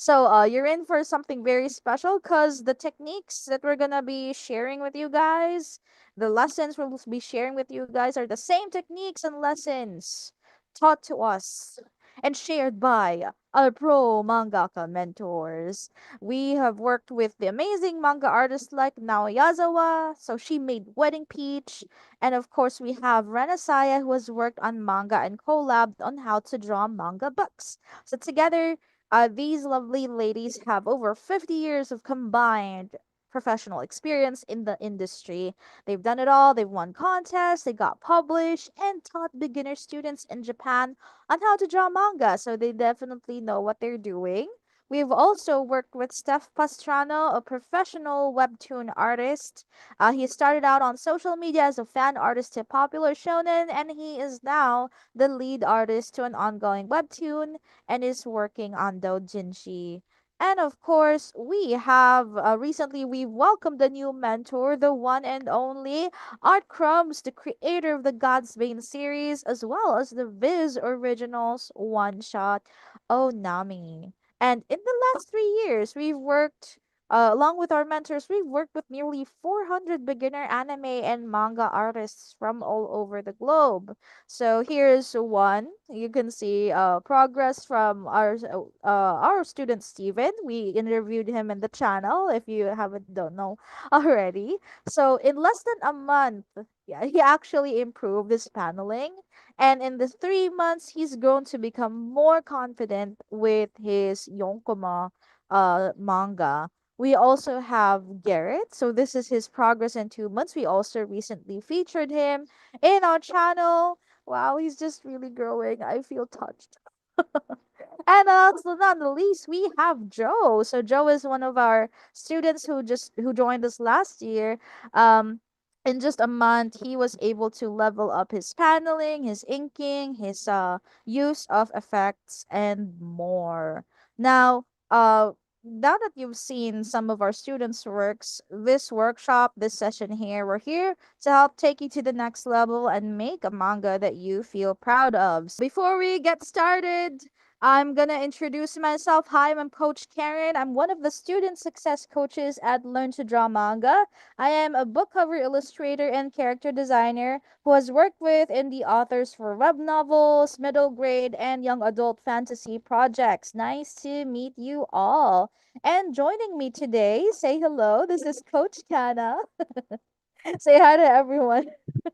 So you're in for something very special because the techniques that we're gonna be sharing with you guys, the lessons we'll be sharing with you guys are the same techniques and lessons taught to us and shared by our pro mangaka mentors. We have worked with the amazing manga artists like Naoyazawa, so she made Wedding Peach, and of course we have Renasaya who has worked on manga and collabed on how to draw manga books. So together these lovely ladies have over 50 years of combined professional experience in the industry. They've done it all. They've won contests, they got published, and taught beginner students in Japan on how to draw manga. So they definitely know what they're doing. We've also worked with Steph Pastrano, a professional webtoon artist. He started out on social media as a fan artist to popular shonen, and he is now the lead artist to an ongoing webtoon and is working on doujinshi. And of course, we have recently we welcomed a new mentor, the one and only Art Crumbs, the creator of the God's Bane series, as well as the Viz Originals one shot Onami. And in the last 3 years, we've worked along with our mentors, we've worked with nearly 400 beginner anime and manga artists from all over the globe. So here's one. You can see progress from our student Steven. We interviewed him in the channel if you haven't don't know already. So in less than a month, yeah, he actually improved his paneling. And in the 3 months, he's grown to become more confident with his Yonkoma manga. We also have Garrett. So this is his progress in 2 months. We also recently featured him in our channel. Wow, he's just really growing. I feel touched. And last but not the least, we have Joe. So Joe is one of our students who joined us last year. Um, in just a month, he was able to level up his paneling, his inking, his use of effects, and more. Now, now that you've seen some of our students' works, this workshop, this session here, we're here to help take you to the next level and make a manga that you feel proud of. So before we get started, I'm gonna introduce myself. Hi, I'm Coach Karen. I'm one of the student success coaches at Learn to Draw Manga. I am a book cover illustrator and character designer who has worked with indie authors for web novels, middle grade, and young adult fantasy projects. Nice to meet you all. And joining me today, say hello. This is Coach Kana. Say hi to everyone.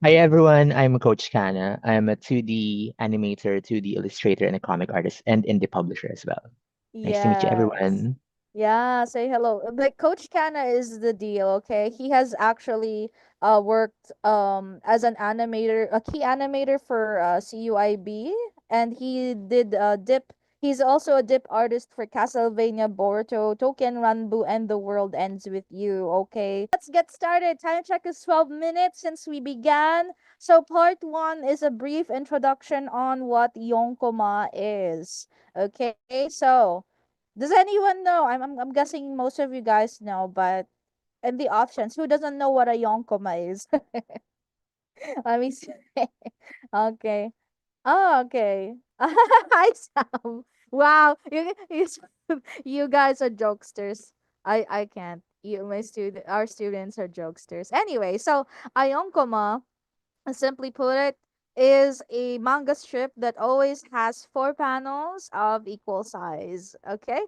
Hi everyone, I'm Coach Kana. I'm a 2D animator, 2D illustrator, and a comic artist, and indie publisher as well. Nice to meet you, Yes. everyone. Yeah, say hello. Like Coach Kana is the deal, okay? He has actually worked as an animator, a key animator for CUIB, and he did dip he's also a dip artist for Castlevania Boruto, Token Ranbu, and The World Ends With You, okay? Let's get started. Time check is 12 minutes since we began. So part 1 is a brief introduction on what Yonkoma is. Okay, so does anyone know? I'm guessing most of you guys know, but in the options, who doesn't know what a yonkoma is? Let me see. Okay. Oh, okay. Hi, Sam. Wow, you guys are jokesters. I can't. Our students are jokesters. Anyway, so a yonkoma, simply put it, is a manga strip that always has 4 panels of equal size. Okay,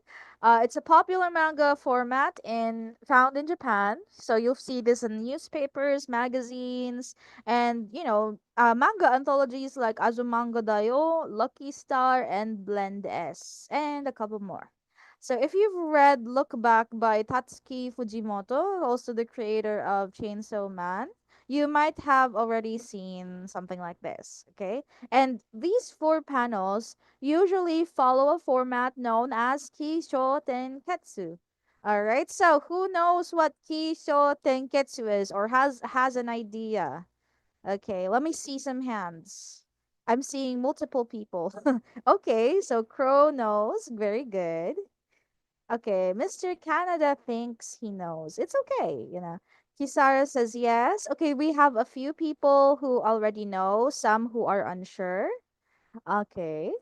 it's a popular manga format in found in Japan. So you'll see this in newspapers, magazines, and manga anthologies like Azumanga Daioh, Lucky Star, and Blend S, and a couple more. So if you've read Look Back by Tatsuki Fujimoto, also the creator of Chainsaw Man, you might have already seen something like this, okay? And these 4 panels usually follow a format known as Kisho Tenketsu. All right, so who knows what Kisho Tenketsu is or has an idea? Okay, let me see some hands. I'm seeing multiple people. Okay, so Crow knows. Very good. Okay, Mr. Canada thinks he knows. It's okay. Kisara says yes. Okay, we have a few people who already know, some who are unsure. Okay.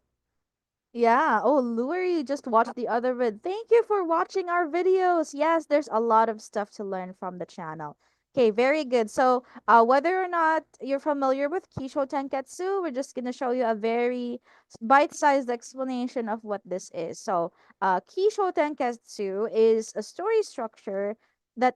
Yeah. Oh, Lure, you just watched the other vid. Thank you for watching our videos. Yes, there's a lot of stuff to learn from the channel. Okay, very good. So, whether or not you're familiar with Kisho Tenketsu, we're just gonna show you a very bite-sized explanation of what this is. So, Kisho Tenketsu is a story structure that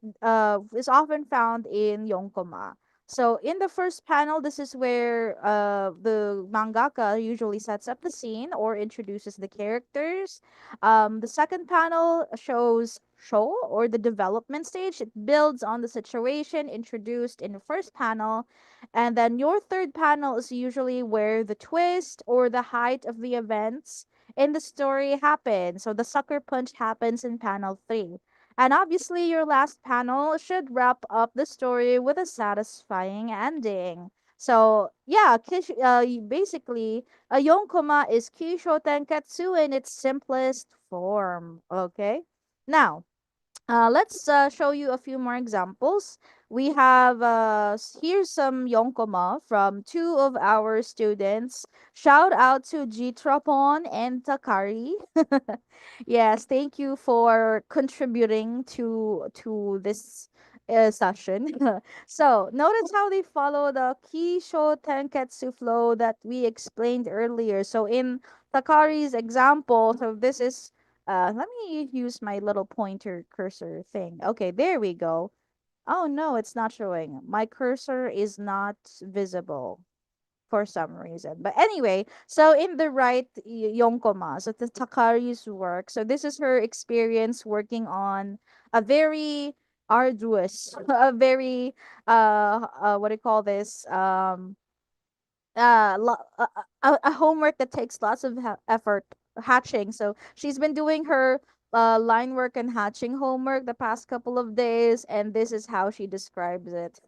is often found in Yonkoma. So in the first panel, this is where the mangaka usually sets up the scene or introduces the characters. The second panel shows show or the development stage. It builds on the situation introduced in the first panel. And then your third panel is usually where the twist or the height of the events in the story happen. So the sucker punch happens in panel 3. And obviously, your last panel should wrap up the story with a satisfying ending. So, yeah, basically, a Yonkoma is Kisho Tenketsu in its simplest form. Okay? Now, let's show you a few more examples. We have here's some yonkoma from two of our students. Shout out to Jitrapon and Takari. Yes, thank you for contributing to this session. So notice how they follow the Kisho Tenketsu flow that we explained earlier. So in Takari's example, so this is let me use my little pointer cursor thing. Okay, there we go. Oh no, it's not showing. My cursor is not visible for some reason. But anyway, so in the right Yonkoma, so the Takari's work. So this is her experience working on a very arduous, a very what do you call this? A homework that takes lots of effort, hatching. So she's been doing her line work and hatching homework the past couple of days, and this is how she describes it.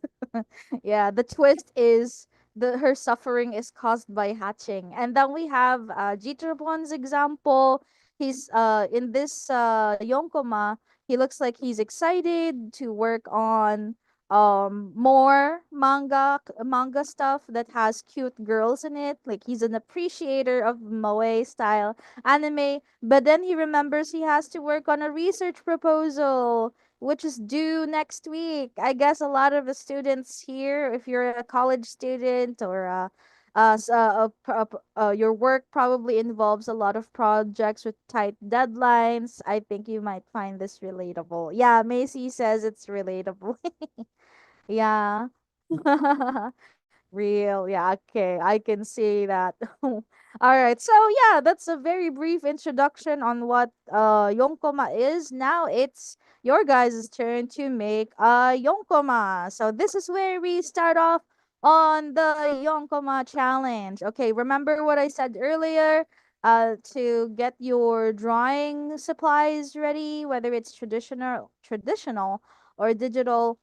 Yeah, the twist is the her suffering is caused by hatching. And then we have Jitterbon's example. He's in this Yonkoma, he looks like he's excited to work on more manga stuff that has cute girls in it. Like he's an appreciator of moe style anime, but then he remembers he has to work on a research proposal which is due next week. I guess a lot of the students here, if you're a college student or your work probably involves a lot of projects with tight deadlines. I think you might find this relatable. Yeah, Macy says it's relatable. Yeah. Real. Yeah, okay. I can see that. All right. So yeah, that's a very brief introduction on what Yonkoma is. Now it's your guys' turn to make a Yonkoma. So this is where we start off on the Yonkoma challenge. Okay, remember what I said earlier? To get your drawing supplies ready, whether it's traditional or digital.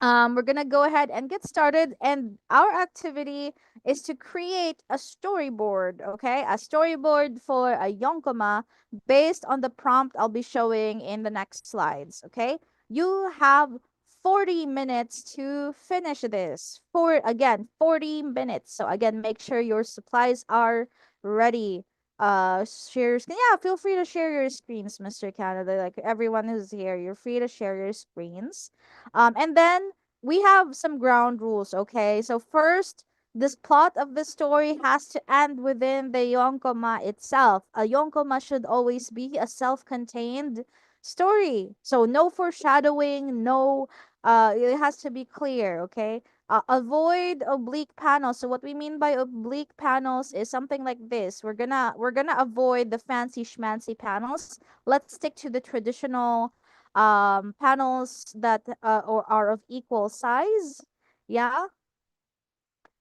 We're gonna go ahead and get started, and our activity is to create a storyboard. Okay, a storyboard for a yonkoma based on the prompt I'll be showing in the next slides. Okay, you have 40 minutes to finish this. For again, 40 minutes. So again, make sure your supplies are ready. Share your screen. Yeah, feel free to share your screens, Mr. Canada. Like everyone who's here, you're free to share your screens. And then we have some ground rules, okay? So first, this plot of the story has to end within the yonkoma itself. A yonkoma should always be a self-contained story. So no foreshadowing, no it has to be clear, okay? Avoid oblique panels. So what we mean by oblique panels is something like this. We're gonna avoid the fancy schmancy panels. Let's stick to the traditional panels that or are of equal size. Yeah,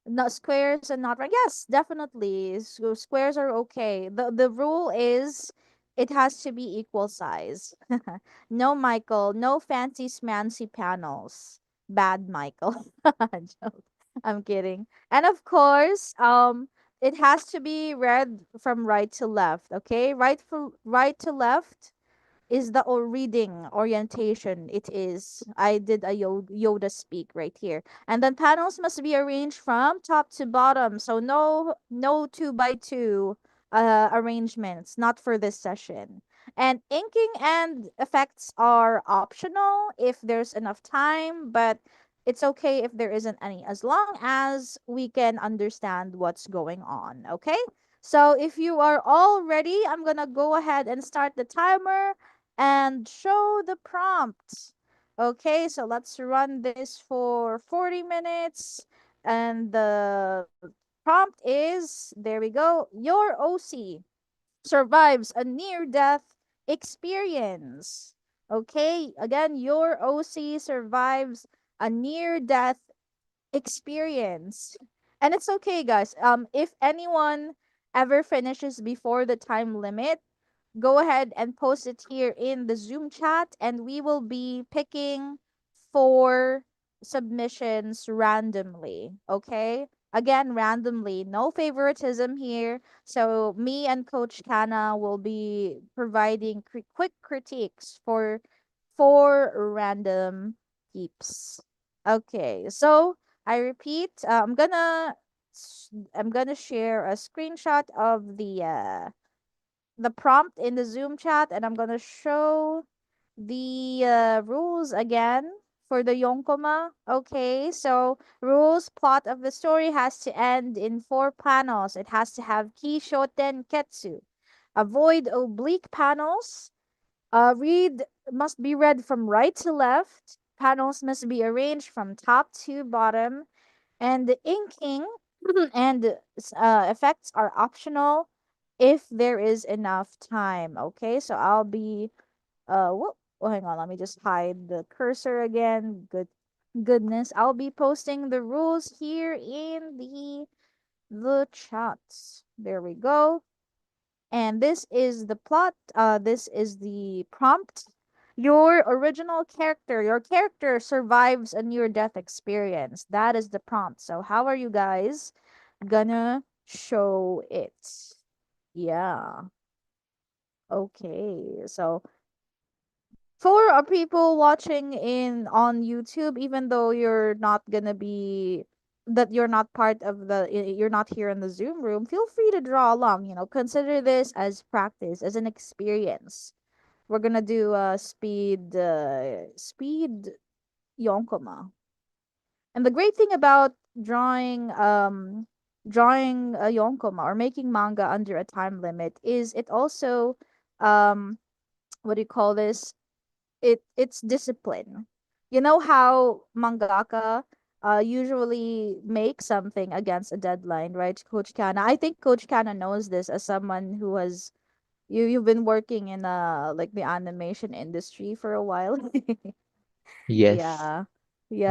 not squares and not right. Yes, definitely. So squares are okay. The rule is it has to be equal size. No Michael, no fancy smancy panels. Bad Michael. Joke. I'm kidding. And of course, it has to be read from right to left, okay? Right to left is the reading orientation. It is. I did a Yoda speak right here. And then panels must be arranged from top to bottom. So no 2 by 2. arrangements, not for this session. And inking and effects are optional if there's enough time, but it's okay if there isn't any, as long as we can understand what's going on. Okay? So if you are all ready, I'm gonna go ahead and start the timer and show the prompt. Okay, so let's run this for 40 minutes. And the prompt is, there we go, your OC survives a near death experience. Okay, again, your OC survives a near death experience. And it's okay, guys. If anyone ever finishes before the time limit, go ahead and post it here in the Zoom chat, and we will be picking four submissions randomly. Okay? Again, randomly. No favoritism here. So, me and Coach Kana will be providing quick critiques for four random peeps. Okay, so I repeat, I'm gonna share a screenshot of the prompt in the Zoom chat, and I'm gonna show the rules again for the Yonkoma. Okay, so rules: plot of the story has to end in four panels. It has to have ki, shoten, ketsu. Avoid oblique panels. Read must be read from right to left. Panels must be arranged from top to bottom, and the inking and effects are optional if there is enough time. Okay, so I'll be oh, hang on, let me just hide the cursor again. Goodness, I'll be posting the rules here in the chats. There we go. And this is the plot. This is the prompt. Your character survives a near death experience. That is the prompt. So, how are you guys gonna show it? Yeah. Okay. So, for people watching in on YouTube, even though you're not part of you're not here in the Zoom room, feel free to draw along. Consider this as practice, as an experience. We're gonna do speed Yonkoma. And the great thing about drawing a Yonkoma or making manga under a time limit is it also um what do you call this? It's discipline. You know how mangaka usually make something against a deadline, right, Coach Kana? I think Coach Kana knows this as someone who has you've been working in like the animation industry for a while. Yes, Yeah.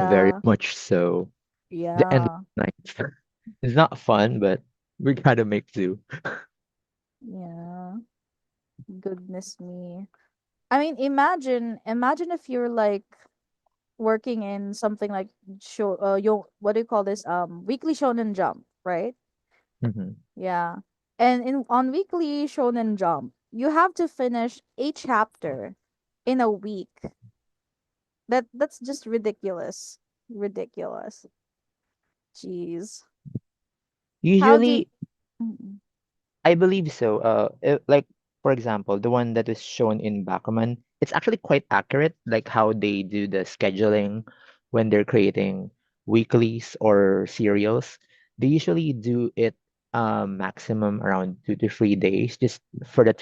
very Yeah. much so. The end Yeah. night. It's not fun, but we gotta make do. Yeah. Goodness me. I mean, imagine if you're like working in something like what do you call this? Weekly Shonen Jump, right? Mhm. Yeah. And in on Weekly Shonen Jump, you have to finish a chapter in a week. That's just ridiculous. Ridiculous. Jeez. How do Usually, Mm, I believe so. Like for example, the one that is shown in Bakuman, it's actually quite accurate, like how they do the scheduling when they're creating weeklies or serials. They usually do it maximum around 2 to 3 days, just for the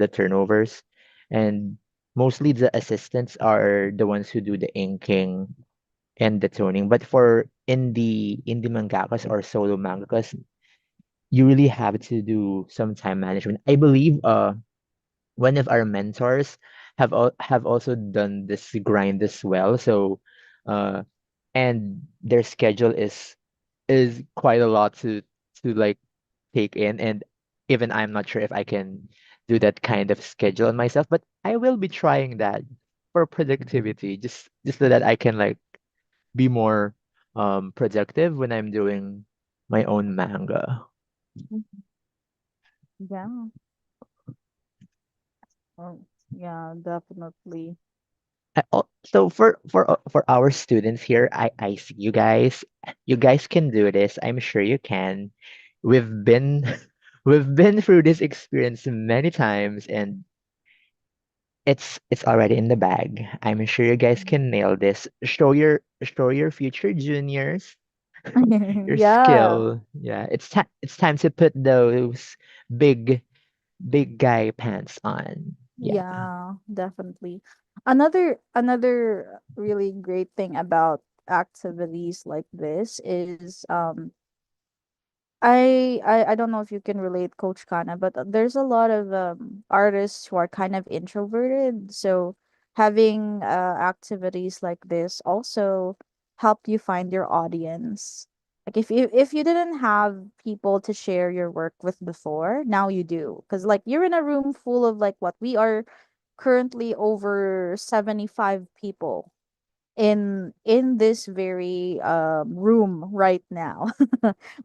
turnovers, and mostly the assistants are the ones who do the inking and the toning. But for indie mangakas or solo mangakas, you really have to do some time management. I believe one of our mentors have also done this grind as well. So uh and their schedule is quite a lot to like take in, and even I'm not sure if I can do that kind of schedule on myself, but I will be trying that for productivity, just so that I can like be more productive when I'm doing my own manga. mm, yeah. Oh, yeah, definitely. So for our students here, I see you guys. You guys can do this. I'm sure you can. We've been We've been through this experience many times, and it's already in the bag. I'm sure you guys can nail this. Show your future juniors your Yeah. skill. Yeah, it's time to put those big big guy pants on. Yeah. Yeah, definitely. Another really great thing about activities like this is I don't know if you can relate, Coach Kana, but there's a lot of artists who are kind of introverted. So having activities like this also help you find your audience. Like if you didn't have people to share your work with before, now you do. Because like you're in a room full of like what we are currently over 75 people in this very room right now.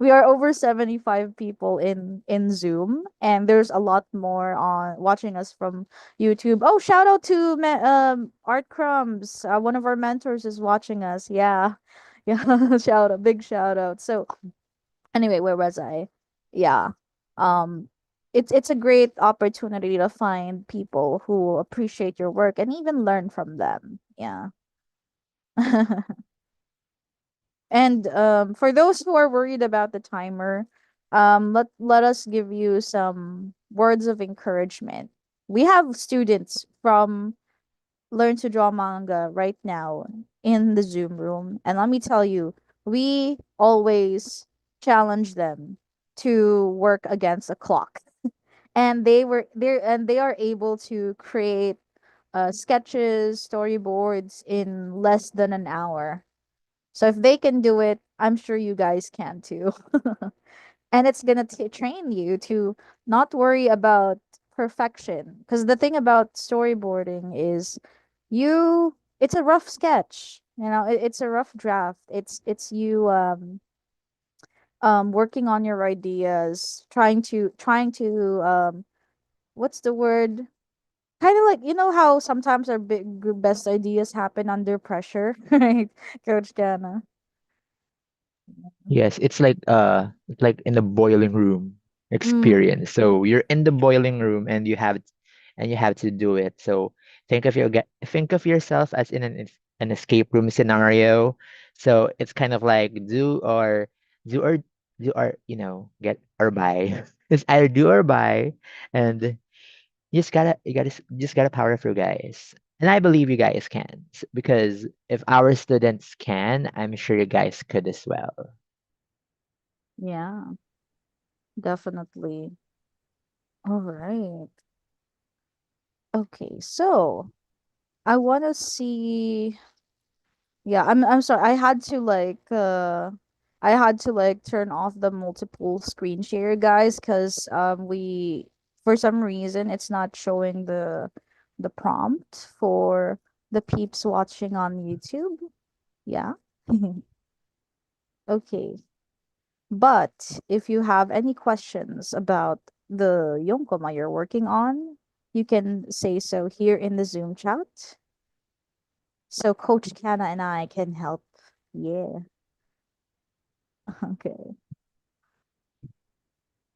We are over 75 people in Zoom, and there's a lot more on watching us from YouTube. Oh, shout out to Art Crumbs. One of our mentors is watching us. Yeah. Yeah, shout out, big shout out. So anyway, where was I? Yeah. Um it's a great opportunity to find people who appreciate your work and even learn from them. Yeah. And for those who are worried about the timer, let us give you some words of encouragement. We have students from Learn to Draw Manga right now in the Zoom room, and let me tell you, we always challenge them to work against a clock, and they are able to create sketches, storyboards in less than an hour. So if they can do it, I'm sure you guys can too. And it's gonna train you to not worry about perfection. Because the thing about storyboarding is it's a rough sketch. It's a rough draft. It's you working on your ideas, trying to what's the word? Kind of like how sometimes our best ideas happen under pressure, right, Coach Gana? Yes, it's like in the boiling room Mm. experience. So you're in the boiling room and you have to do it. So think of yourself as in an escape room scenario. So it's kind of like do or get or buy. It's either do or buy, and you just gotta power through, guys. And I believe you guys can because if our students can, I'm sure you guys could as well. Yeah, definitely. All right. Okay, so I want to see. Yeah, I'm sorry. I had to like turn off the multiple screen share, guys, because we for some reason it's not showing the prompt for the peeps watching on YouTube. Yeah. Okay. But if you have any questions about the Yonkoma you're working on, you can say so here in the Zoom chat. So Coach Kana and I can help. Yeah. Okay.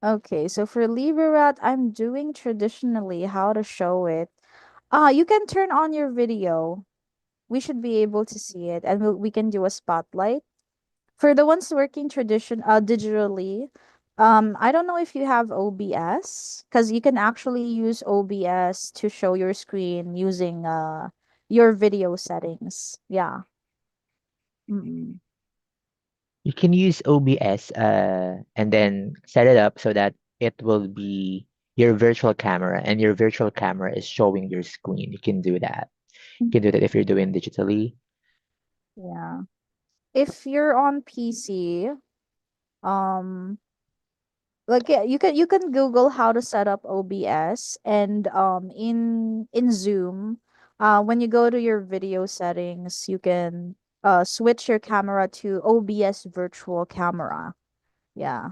Okay. So for Liberat, I'm doing traditionally how to show it. You can turn on your video. We should be able to see it, and we can do a spotlight. For the ones working digitally, I don't know if you have OBS because you can actually use OBS to show your screen using your video settings. Yeah. Mm-mm. You can use OBS and then set it up so that it will be your virtual camera and your virtual camera is showing your screen. You can do that. You can do that if you're doing digitally. Yeah. If you're on PC, um like yeah, you can Google how to set up OBS, and in Zoom, when you go to your video settings, you can switch your camera to OBS virtual camera. Yeah.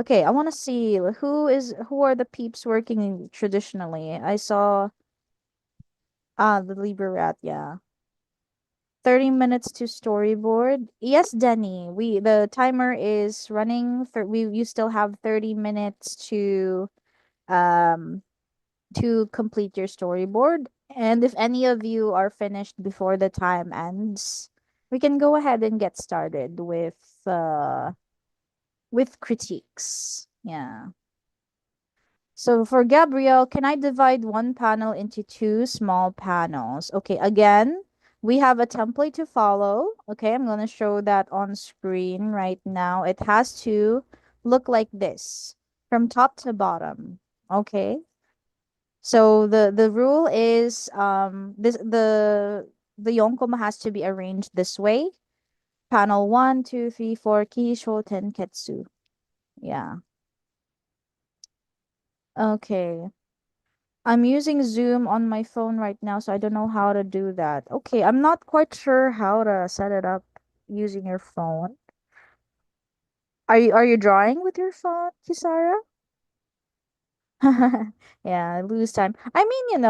Okay, I want to see who are the peeps working traditionally. I saw the Libra Rat, yeah. 30 minutes to storyboard. Yes, Denny. The timer is running for we you still have 30 minutes um to complete your storyboard. And if any of you are finished before the time ends, we can go ahead and get started with critiques. Yeah. So for Gabrielle, can I divide one panel into two small panels? Okay, again, we have a template to follow. Okay, I'm going to show that on screen right now. It has to look like this from top to bottom. Okay. So the rule is the Yonkoma has to be arranged this way. Panel one, 2, 3, 4, Kisho Tenketsu. Yeah. Okay. I'm using Zoom on my phone right now, so I don't know how to do that. Okay, I'm not quite sure how to set it up using your phone. Are you drawing with your phone, Kisara? Yeah, lose time. I mean,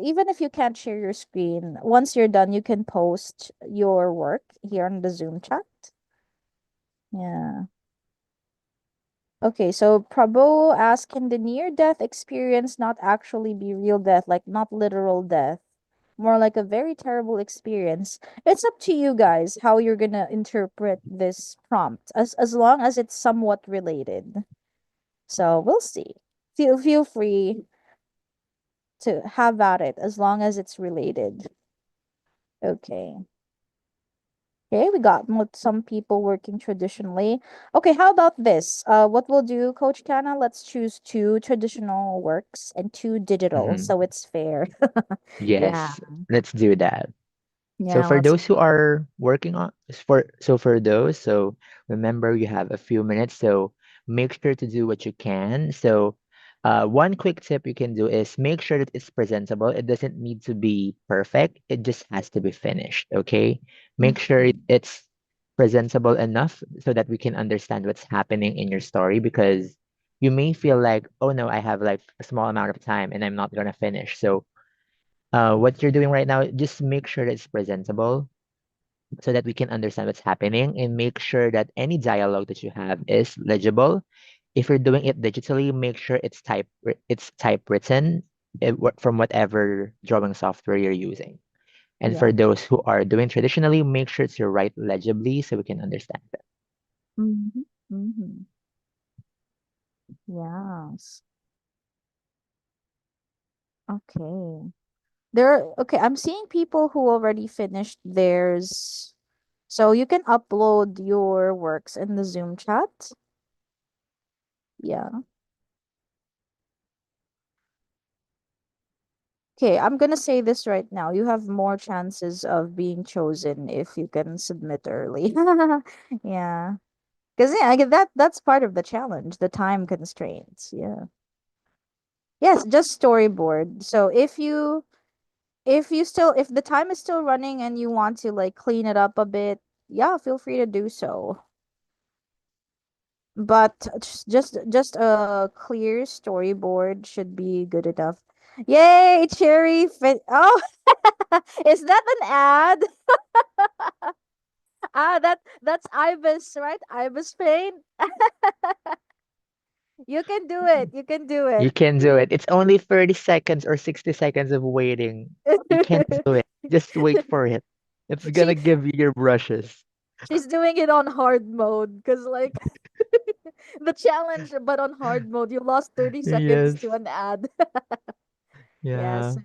even if you can't share your screen, once you're done, you can post your work here on the Zoom chat. Yeah. Okay, so Prabhu asked, can the near-death experience not actually be real death, like not literal death? More like a very terrible experience. It's up to you guys how you're gonna interpret this prompt, as long as it's somewhat related. So we'll see. Feel free to have at it as long as it's related. Okay. Okay, we got some people working traditionally. Okay, how about this? What we'll do, Coach Kana, let's choose two traditional works and two digital, Mhm. so it's fair. Yeah, Yes, let's do that. So yeah, for let's. those who are working on for those, so remember you have a few minutes, so make sure to do what you can. So one quick tip you can do is make sure that it's presentable. It doesn't need to be perfect. It just has to be finished, okay? Make sure Mhm. it's presentable enough so that we can understand what's happening in your story because you may feel like, oh no, I have like a small amount of time and I'm not gonna finish. So what you're doing right now, just make sure that it's presentable so that we can understand what's happening and make sure that any dialogue that you have is legible. If you're doing it digitally, make sure it's typewritten from whatever drawing software you're using. And Yeah. for those who are doing traditionally, make sure to write legibly so we can understand it. Mm-hmm. Mm-hmm. Yes. Okay. Okay, I'm seeing people who already finished theirs. So you can upload your works in the Zoom chat. Yeah. Okay, I'm gonna say this right now. You have more chances of being chosen if you can submit early. Yeah. Because yeah, I get that's part of the challenge, the time constraints. Yeah. Yes, just storyboard. So if the time is still running and you want to like clean it up a bit, yeah, feel free to do so. But just a clear storyboard should be good enough. Yay, Oh, is that an ad? Ah, that's Ibis, right? Ibis Paint. You can do it. You can do You it. can do it. It's only 30 seconds or 60 seconds of waiting. You can do it. Just wait for it. It's she gonna give you your brushes. she's doing it on hard mode because like the challenge, but on hard mode, you lost 30 seconds to Yes. an ad. Yes.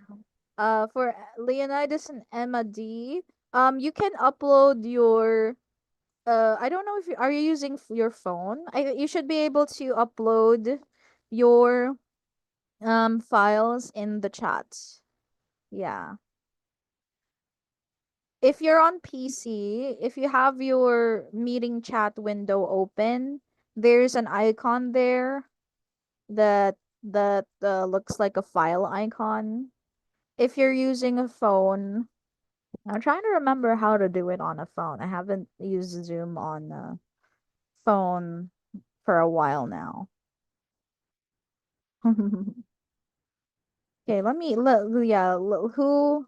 Yeah. For Leonidas and Emma D, you can upload your. I don't know if are you using your phone? You should be able to upload your files in the chat. Yeah. If you're on PC, if you have your meeting chat window open, there's an icon there that looks like a file icon. If you're using a phone, I'm trying to remember how to do it on a phone. I haven't used Zoom on a phone for a while now. Okay, let me let yeah, who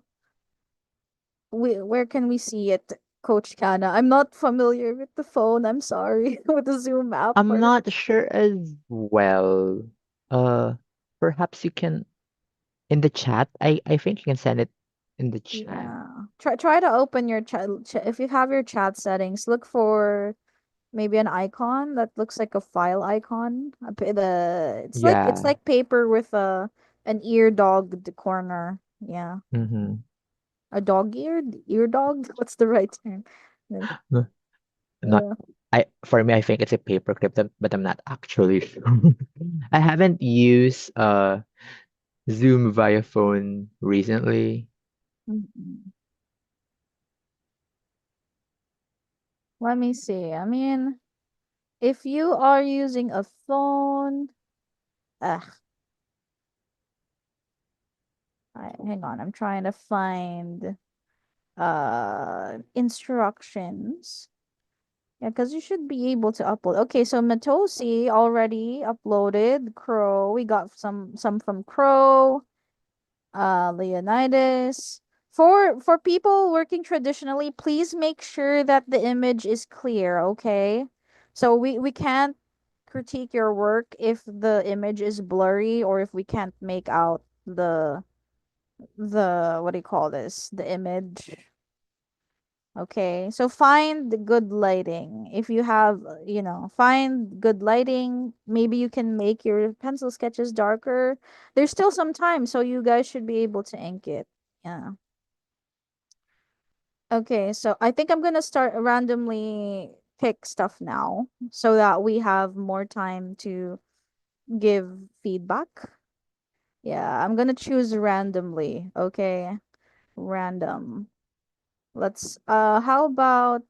where can we see it, Coach Kana? I'm not familiar with the phone. I'm sorry with the Zoom app. I'm Or not sure as well. Uh, Perhaps you can in the chat. I think you can send it in the chat. yeah, try to open your chat. If you have your chat settings, look for maybe an icon that looks like a file icon. It's Yeah. like paper with a an ear dog corner. Yeah, Mm-hmm. a dog ear dog. What's the right term? Then, Not Uh, I for me I think it's a paperclip, but I'm not actually sure. I haven't used Zoom via phone recently. mm-mm. Let me see. I mean, if you are using a phone, ugh, hang on. I'm trying to find instructions. Yeah, because you should be able to upload. Okay, so Matosi already uploaded Crow. We got some from Crow, Leonidas. For people working traditionally, please make sure that the image is clear, okay? So we can't critique your work if the image is blurry or if we can't make out the what do you call this? The image. Okay, so find the good lighting. If you have, find good lighting. Maybe you can make your pencil sketches darker. There's still some time, so you guys should be able to ink it. Yeah. Okay, so I think I'm gonna start randomly pick stuff now so that we have more time to give feedback. Yeah, I'm gonna choose randomly. Okay, random. How about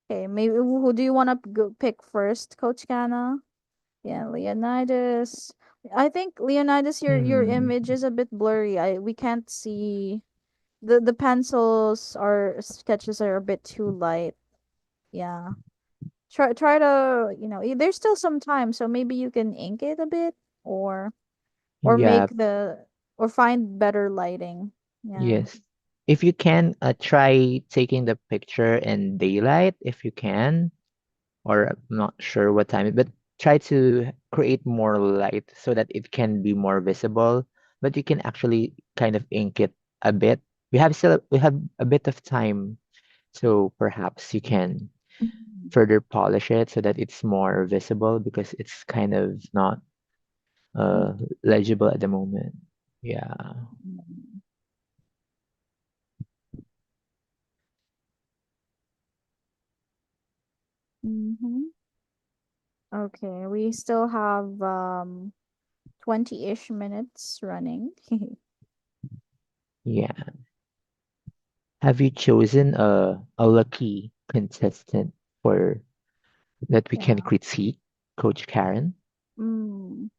Okay, maybe who do you want to go pick first, Coach Kana? Yeah, Leonidas. I think Leonidas, your Hmm. image is a bit blurry. I We can't see the pencils or sketches are a bit too light. Yeah. Try to, there's still some time, so maybe you can ink it a bit or or Yeah, make the or find better lighting. Yeah. yes. If you can, try taking the picture in daylight if you can, or I'm not sure what time, but try to create more light so that it can be more visible. But you can actually kind of ink it a bit. We have a bit of time, so perhaps you can Mhm. further polish it so that it's more visible because it's kind of not uh legible at the moment. Yeah. Mhm. Mhm. Okay, we still have 20-ish minutes running. Yeah. Have you chosen a lucky contestant for that we can Yeah. critique, Coach Karen? Mm.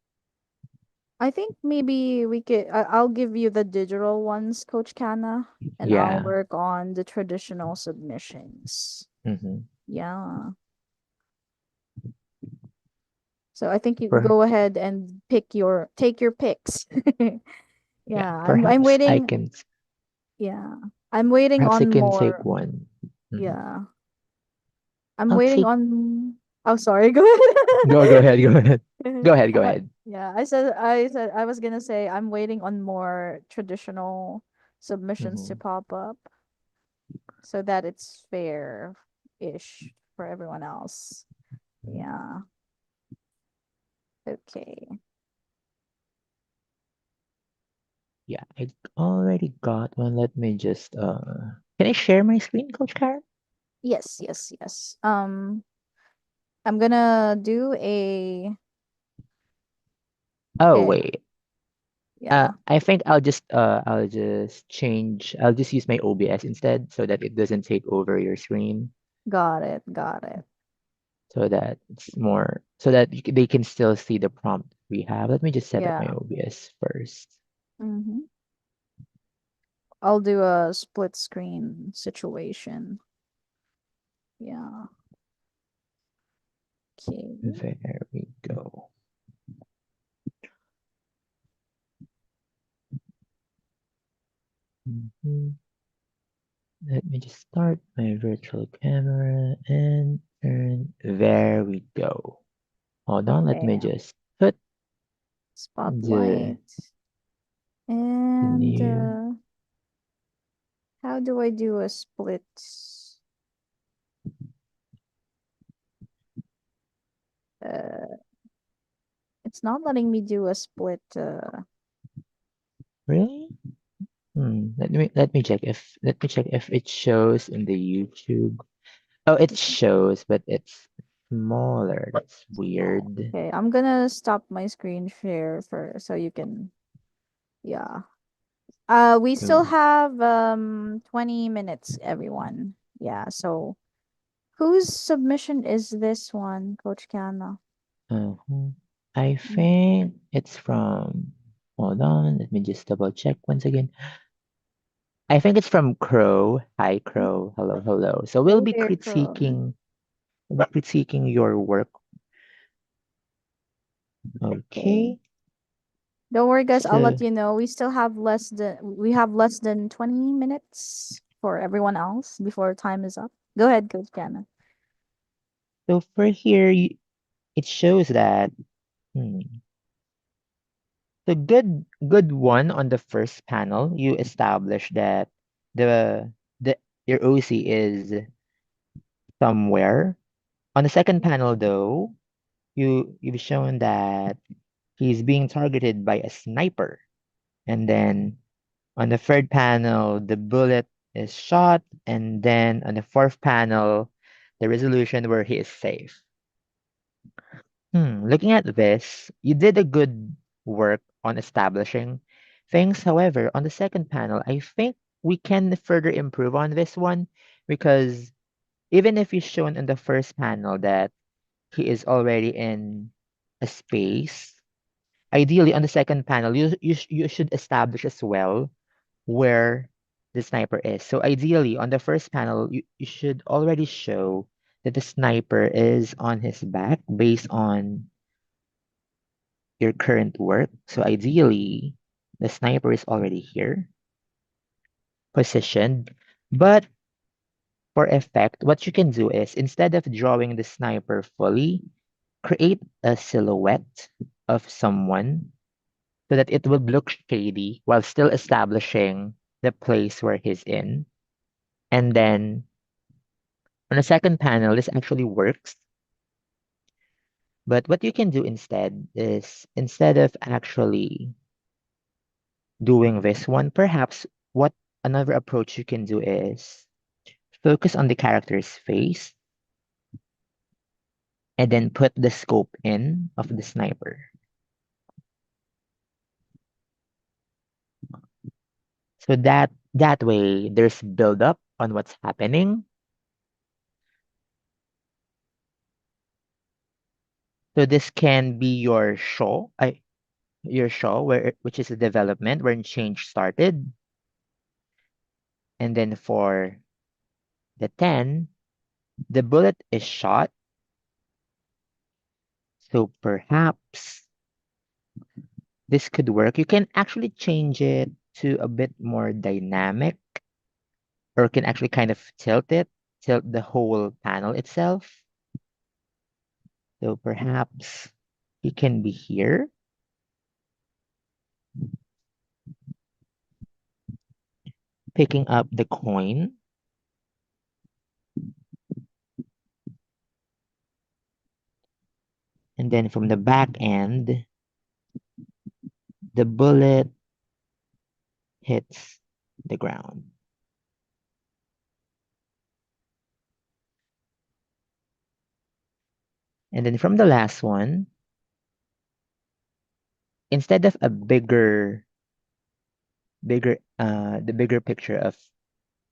I think maybe I'll give you the digital ones, Coach Kana, and I'll Yeah. work on the traditional submissions. Mm-hmm. Yeah. So I think you Per go ahead and take your picks. yeah, Yeah, I'm waiting. Yeah. I'm waiting perhaps I on can take more. one. Mhm. Yeah. I'm I'll waiting take on Oh, sorry. Go go ahead, go ahead. ahead. Go ahead, go ahead. Yeah, I said I was gonna say I'm waiting on more traditional submissions to Mm-hmm. pop up so that it's fair-ish for everyone else. Yeah. Okay. Yeah, I already got one. Let me just can I share my screen, Coach Karen? Yes, yes, yes. I'm gonna do a Oh okay. wait. Yeah. I think I'll just change. I'll just use my OBS instead so that it doesn't take over your screen. Got it. Got it. So that it's more so that they can still see the prompt we have. Let me just set up my Yeah. OBS first. Mm-hmm. I'll do a split screen situation. Yeah. Okay. There we go. Mhm. Let me just start my virtual camera and turn. There we go. Hold on, let me Okay. just put the Spotlight. And new. how do I do a split? Uh, it's not letting me do a split. Really? Let me check if it shows in the YouTube. Oh, it shows, but it's smaller. That's Oh, weird. okay. I'm gonna stop my screen share for so you can. Yeah. We still Mm, have 20 minutes, everyone. Yeah. So whose submission is this one, Coach Kana? uh-huh. I think it's from. Hold on, let me just double check once again. I think it's from Crow. Hi, Crow. Hello, hello. So we'll Hey be there, Crow. critiquing your work. Okay. Okay. Don't worry, guys. I'll So let you know. We have less than 20 minutes for everyone else before time is up. Go ahead, Coach Kana. so for here, it shows that hmm, the good one on the first panel. You establish that the the your OC is somewhere. On the second panel, though, you've shown that he's being targeted by a sniper, and then on the third panel, the bullet is shot, and then on the fourth panel, the resolution where he is safe. Looking at this, you did a good work on establishing things. However, on the second panel, I think we can further improve on this one because even if you shown in the first panel that he is already in a space, ideally on the second panel, you should establish as well where the sniper is. So ideally, on the first panel, you should already show that the sniper is on his back based on your current work. So ideally, the sniper is already here, positioned. But for effect, what you can do is instead of drawing the sniper fully, create a silhouette of someone so that it would look shady while still establishing the place where he's in. And then on the second panel, this actually works. But what you can do instead is instead of actually doing this one, perhaps what another approach you can do is focus on the character's face and then put the scope in of the sniper. So that way there's build up on what's happening. So this can be your show which is a development when change started. And then for the 10, the bullet is shot. So perhaps this could work. You can actually change it to a bit more dynamic or can actually kind of tilt the whole panel itself. So perhaps he can be here, picking up the coin. And then from the back end, the bullet hits the ground. And then from the last one, instead of a the bigger picture of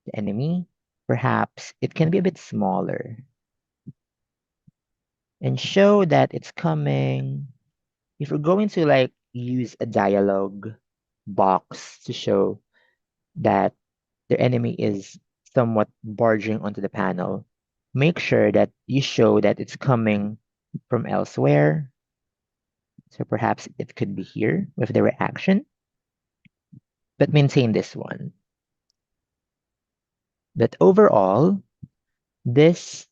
the enemy, perhaps it can be a bit smaller and show that it's coming. If we're going to like use a dialogue box to show that the enemy is somewhat barging onto the panel, make sure that you show that it's coming from elsewhere. So perhaps it could be here with the reaction, but maintain this one. But overall, this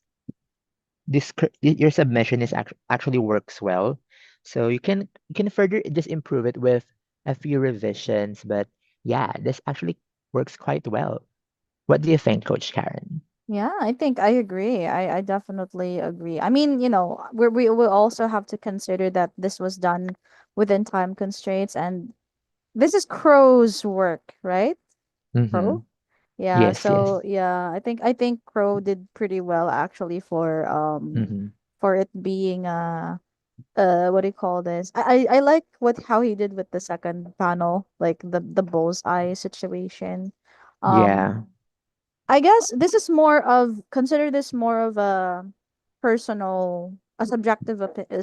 your submission is actually works well. So you can further just improve it with a few revisions. But yeah, this actually works quite well. What do you think, Coach Karen? Yeah, I think I agree. I definitely agree. I mean, we will also have to consider that this was done within time constraints, and this is Crow's work, right? Mm-hmm. Crow? Yeah, Yes, so yes. yeah, I think Crow did pretty well actually Mm-hmm. for it being what do you call this? I like what how he did with the second panel, like the bullseye situation. Um Yeah. I guess this is more of consider this more of a personal, a subjective, opinion,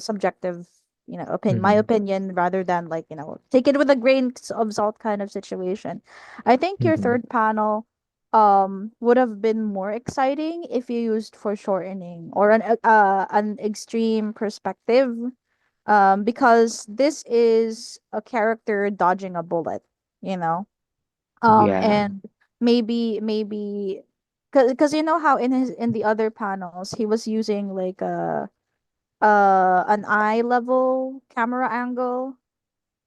my Mm-hmm. opinion, rather than like take it with a grain of salt kind of situation. I think your Mm-hmm. third panel would have been more exciting if you used foreshortening or an extreme perspective, because this is a character dodging a bullet, you know Yeah. and maybe because you know how in the other panels he was using like a an eye level camera angle,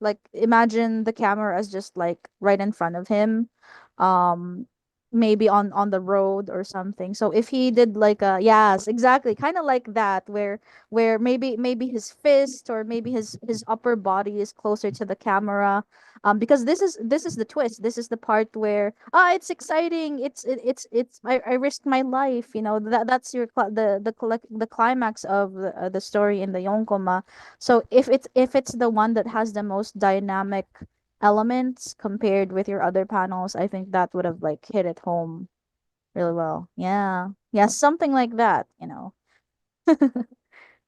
like imagine the camera as just like right in front of him, um maybe on the road or something. So if he did like a, yes, exactly, kind of like that, where maybe his fist or maybe his upper body is closer to the camera, because this is the twist, this is the part where it's exciting, it's I risked my life, that's the climax of the story in the Yonkoma. So if it's the one that has the most dynamic elements compared with your other panels, I think that would have like hit it home really well. Yeah. Yeah, something like that. Yeah.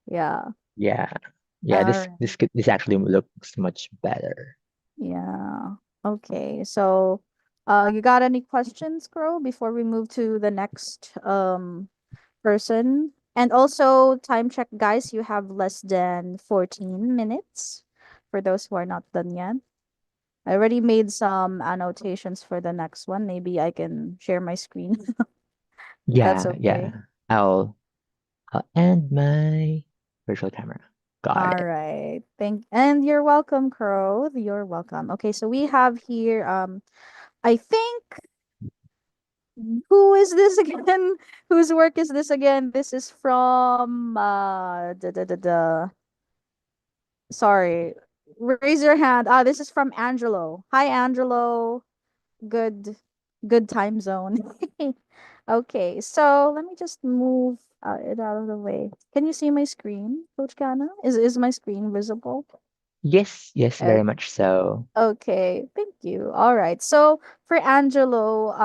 Yeah. Yeah. All This right. this this actually looks much better. Yeah. Okay. So, you got any questions, Crow, before we move to the next person? And also, time check, guys, you have less than 14 minutes for those who are not done yet. I already made some annotations for the next one. Maybe I can share my screen if that's Yeah. okay. Yeah. I'll end my virtual camera. Got All it. right. And you're welcome, Crow. You're welcome. Okay, so we have here I think, who is this again? Whose work is this again? This is from sorry. Raise your hand. This is from Angelo. Hi Angelo. Good good time zone. Okay, so let me just move it out of the way. Can you see my screen, Coach Kana? Is my screen visible? Yes. Yes. Very much so. Okay, thank you. All right. So for Angelo,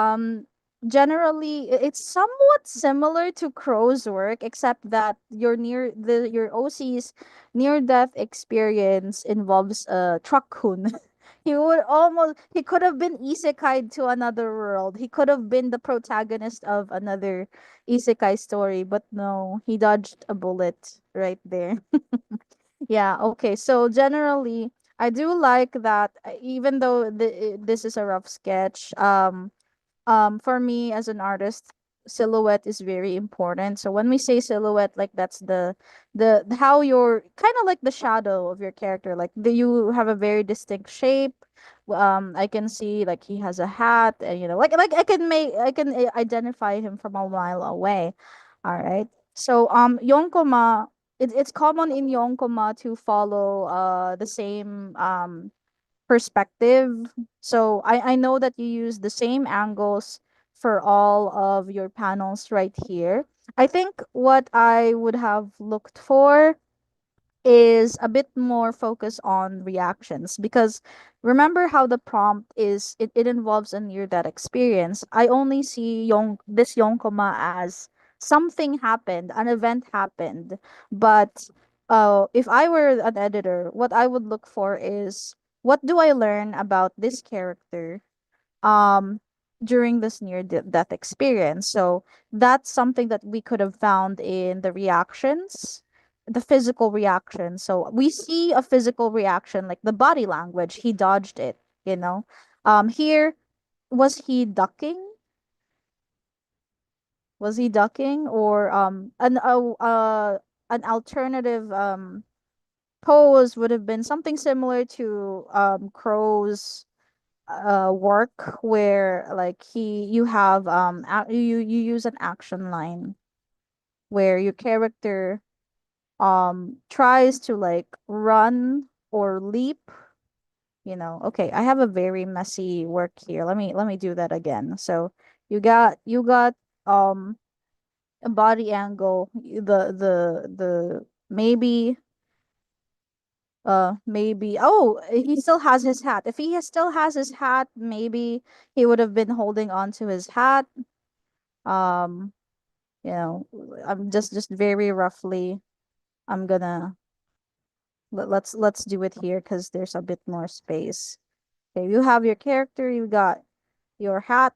generally it's somewhat similar to Crow's work, except that your OC's near death experience involves a truck-kun. He could have been isekai to another world. He could have been the protagonist of another isekai story, but no, he dodged a bullet right there. Yeah, okay. So generally, I do like that, even though this is a rough sketch, for me as an artist, silhouette is very important. So when we say silhouette, like that's the how you're kind of like the shadow of your character, like you have a very distinct shape. I can see like he has a hat, and like I can identify him from a mile away. All right. So Yonkoma, it's common in Yonkoma to follow the same perspective. So I know that you use the same angles for all of your panels right here. I think what I would have looked for is a bit more focus on reactions, because remember how the prompt is, it involves a near that experience. I only see this Yonkoma as something happened, an event happened. But if I were an editor, what I would look for is, what do I learn about this character um during this death experience. So that's something that we could have found in the reactions, the physical reaction. So we see a physical reaction, like the body language, he dodged it. Here, was he ducking? Was he ducking, or an alternative pose would have been something similar to Crow's work, where like you have you use an action line where your character tries to like run or leap, okay, I have a very messy work here. Let me do that again. So you got um a body angle, the maybe, oh, he still has his hat. If still has his hat, maybe he would have been holding on to his hat. um you know I'm just very roughly, I'm gonna let's do it here because there's a bit more space. Okay, you have your character, you got your hat.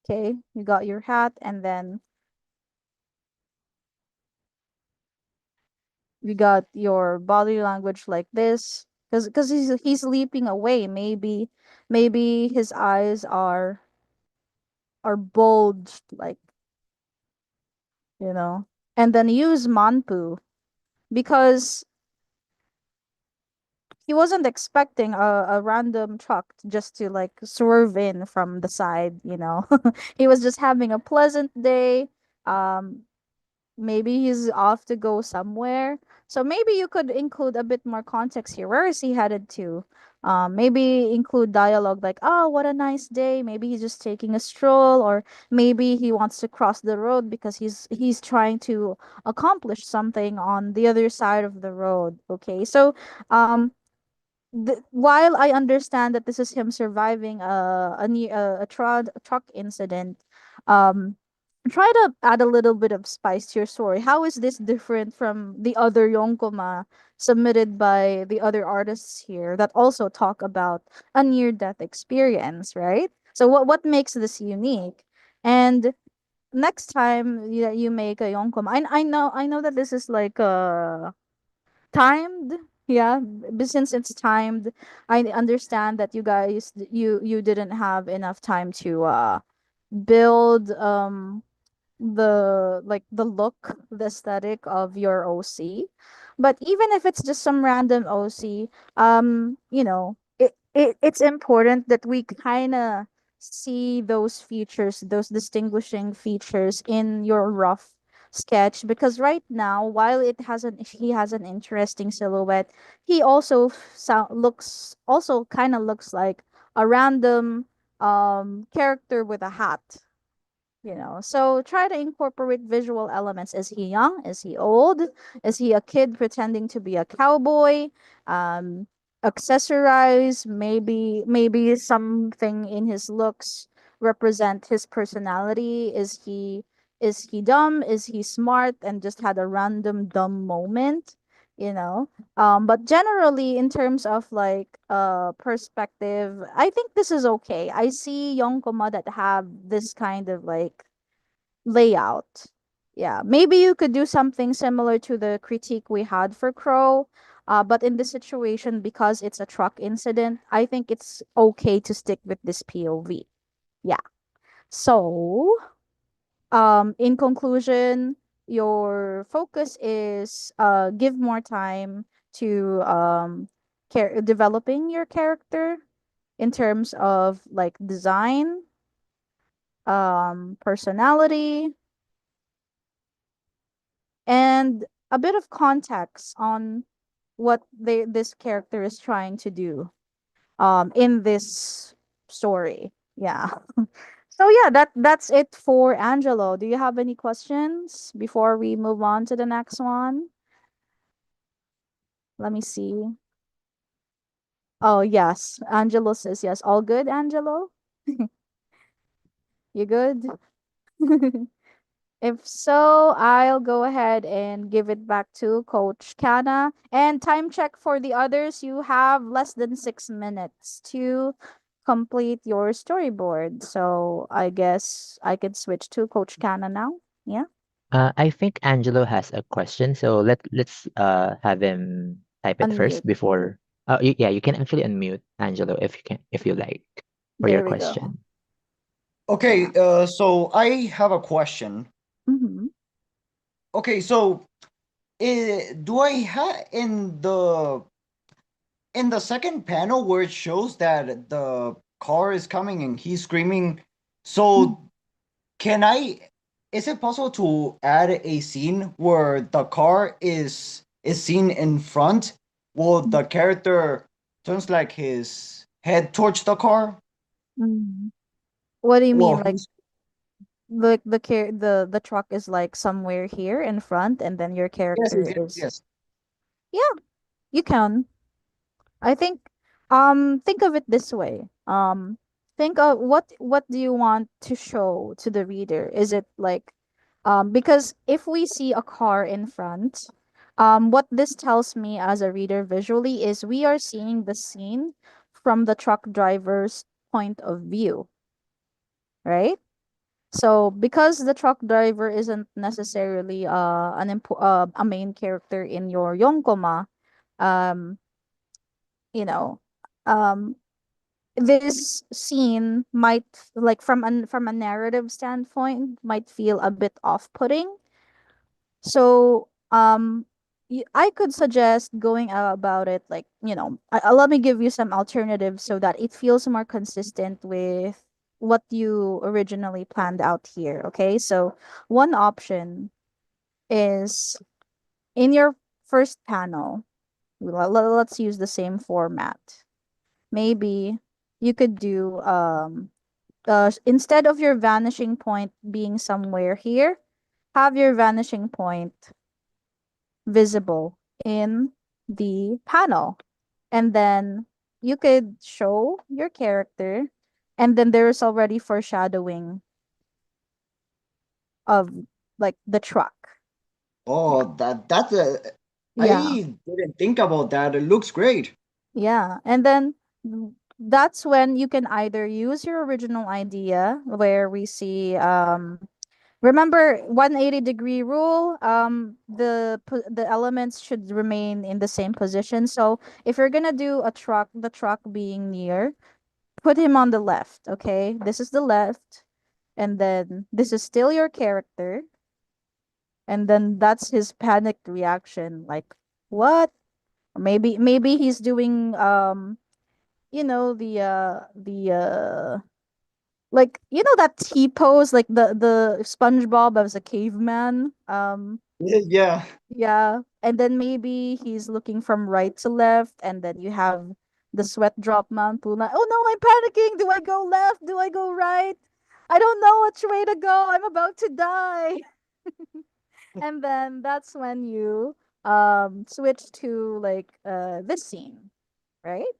Okay, you got your hat, and then you got your body language like this, because he's leaping away. Maybe his eyes are bulged, like, you know. And then use manpu, because he wasn't expecting a random truck just to like swerve in from the side. He was just having a pleasant day. um Maybe he's off to go somewhere. So maybe you could include a bit more context here. Where is he headed to? Maybe include dialogue like, "Oh, what a nice day." Maybe he's just taking a stroll, or maybe he wants to cross the road because he's trying to accomplish something on the other side of the road. Okay, so um, while I understand that this is him surviving a truck incident, um, try to add a little bit of spice to your story. How is this different from the other Yonkoma submitted by the other artists here that also talk about a near death experience, right? So what makes this unique? And next time you make a Yonkoma, I know that this is like timed. Yeah, but since it's timed, I understand that you guys, you didn't have enough time to build the look, the aesthetic of your OC. But even if it's just some random OC, it's important that we kind of see those features, those distinguishing features in your rough sketch, because right now, while he has an interesting silhouette, he also looks also kind of looks like a random character with a hat. So try to incorporate visual elements. Is he young? Is he old? Is he a kid pretending to be a cowboy? um Accessorize, maybe something in his looks represent his personality. Is he dumb? Is he smart and just had a random dumb moment? But generally, in terms of like perspective, I think this is okay. I see Yonkoma that have this kind of like layout. Yeah, maybe you could do something similar to the critique we had for Crow. But in this situation, because it's a truck incident, I think it's okay to stick with this POV. Yeah. So, in conclusion, your focus is give more time to developing your character in terms of like design, personality, and a bit of context on what this character is trying to do in this story. Yeah. So yeah, that's it for Angelo. Do you have any questions before we move on to the next one? Let me see. Oh yes, Angelo says yes. All good, Angelo? You good? If so, I'll go ahead and give it back to Coach Kana. And time check for the others. You have less than 6 minutes to complete your storyboard. So I guess I can switch to Coach Kana now. Yeah, I think Angelo has a question, so let's have him type it first unmute. before. Yeah, you can actually unmute Angelo if you like for your There we go. question. Okay, Yeah. so I have a question. Mm-hmm. Okay, so do I have in the second panel where it shows that the car is coming and he's screaming, so can I is it possible to add a scene where the car is seen in front? Will the character turns like his head towards the car? Mm-hmm. What do you mean? Well, Like he's the truck is like somewhere here in front, and then your yes, yes, character yes, is. yes. Yeah, you can. I think of it this way. Think of what do you want to show to the reader? Is it like because if we see a car in front, what this tells me as a reader visually is we are seeing the scene from the truck driver's point of view, right? So because the truck driver isn't necessarily a main character in your Yonkoma, um, you know, um this scene might like from a narrative standpoint might feel a bit off-putting. So I could suggest going about it like let me give you some alternatives so that it feels more consistent with what you originally planned out here. Okay, so one option is in your first panel. Let's use the same format. Maybe you could do instead of your vanishing point being somewhere here, have your vanishing point visible in the panel. And then you could show your character, and then there's already foreshadowing of like the truck. Yeah. Oh, that's a Yeah. I didn't think about that. It looks great. Yeah. And then that's when you can either use your original idea where we see remember 180-degree rule. The elements should remain in the same position. So if you're gonna do a truck, the truck being near, put him on the left. Okay, this is the left, and then this is still your character, and then that's his panicked reaction. Like what? Maybe he's doing the like that T pose, like the SpongeBob as a caveman. Yeah. Yeah, and then maybe he's looking from right to left, and then you have the sweat drop mantle. Na, oh no, I'm panicking. Do I go left? Do I go right? I don't know which way to go. I'm about to die. And then that's when you switch to like this scene, right?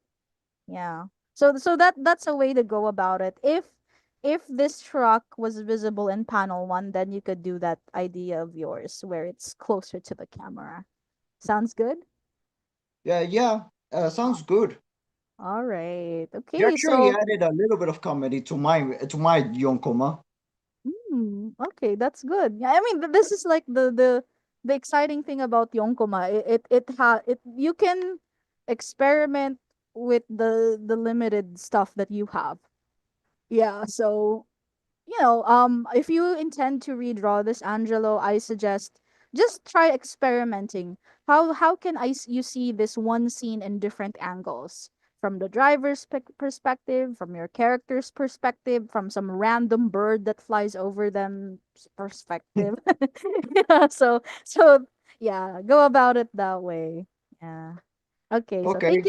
Yeah. So that's a way to go about it. If this truck was visible in panel 1, then you could do that idea of yours where it's closer to the camera. Sounds good? Yeah, yeah. Sounds good. All right. You Okay, actually so added a little bit of comedy to my Yonkoma. okay, that's good. Yeah, I mean this is like the exciting thing about Yonkoma. It you can experiment with the limited stuff that you have. Yeah, so if you intend to redraw this, Angelo, I suggest just try experimenting. How can you see this one scene in different angles? From the driver's perspective, from your character's perspective, from some random bird that flies over them perspective. Yeah, so yeah, go about it that way. Yeah. Okay, so Okay.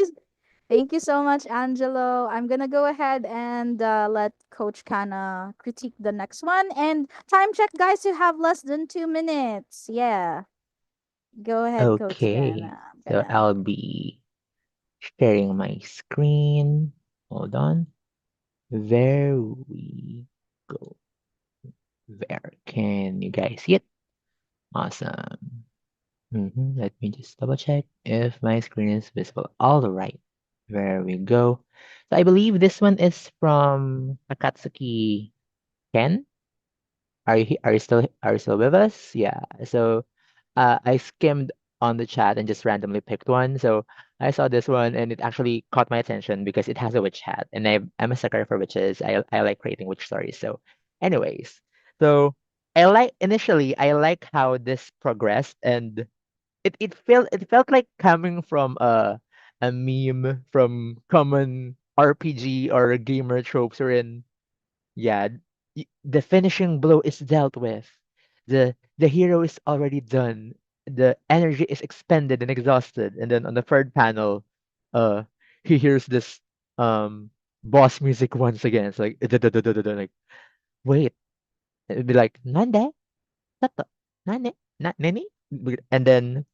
thank you so much, Angelo. I'm gonna go ahead and let Coach Kana critique the next one. And time check, guys. You have less than 2 minutes. Yeah, go ahead, Coach Okay, Kana. I'm so gonna. I'll be sharing my screen. Hold on. There we go. There. Can you guys see it? Awesome. Let me just double check if my screen is visible. All right. There we go. So I believe this one is from Akatsuki Ken. Are you still with us? Yeah. So I skimmed on the chat and just randomly picked one. So I saw this one and it actually caught my attention because it has a witch hat, and I'm a sucker for witches. I like creating witch stories. So, anyways, so I like how this progressed, and it felt like coming from a meme from common RPG or gamer tropes, wherein yeah, the finishing blow is dealt with. The hero is already done. The energy is expended and exhausted. And then on the third panel, uh, he hears this boss music once again. It's like like wait, it'd be like nande, tato, nane, nani, and then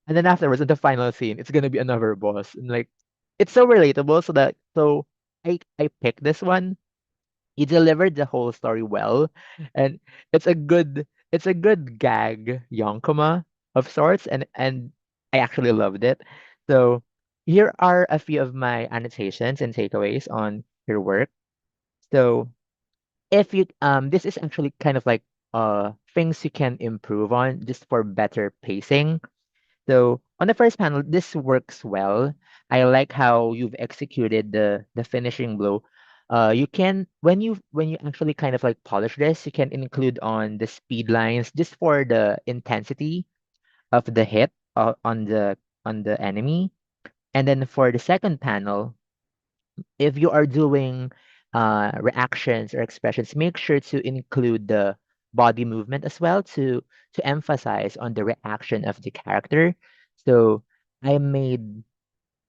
afterwards in the final scene, it's gonna be another boss. And like it's so relatable. So I picked this one. He delivered the whole story well, and it's a good gag Yonkoma of sorts, and I actually loved it. So here are a few of my annotations and takeaways on your work. So if you this is actually kind of like things you can improve on just for better pacing. So on the first panel, this works well. I like how you've executed the finishing blow. You can when you actually kind of like polish this, you can include on the speed lines just for the intensity of the hit on the enemy. And then for the second panel, if you are doing reactions or expressions, make sure to include the body movement as well to emphasize on the reaction of the character. So I made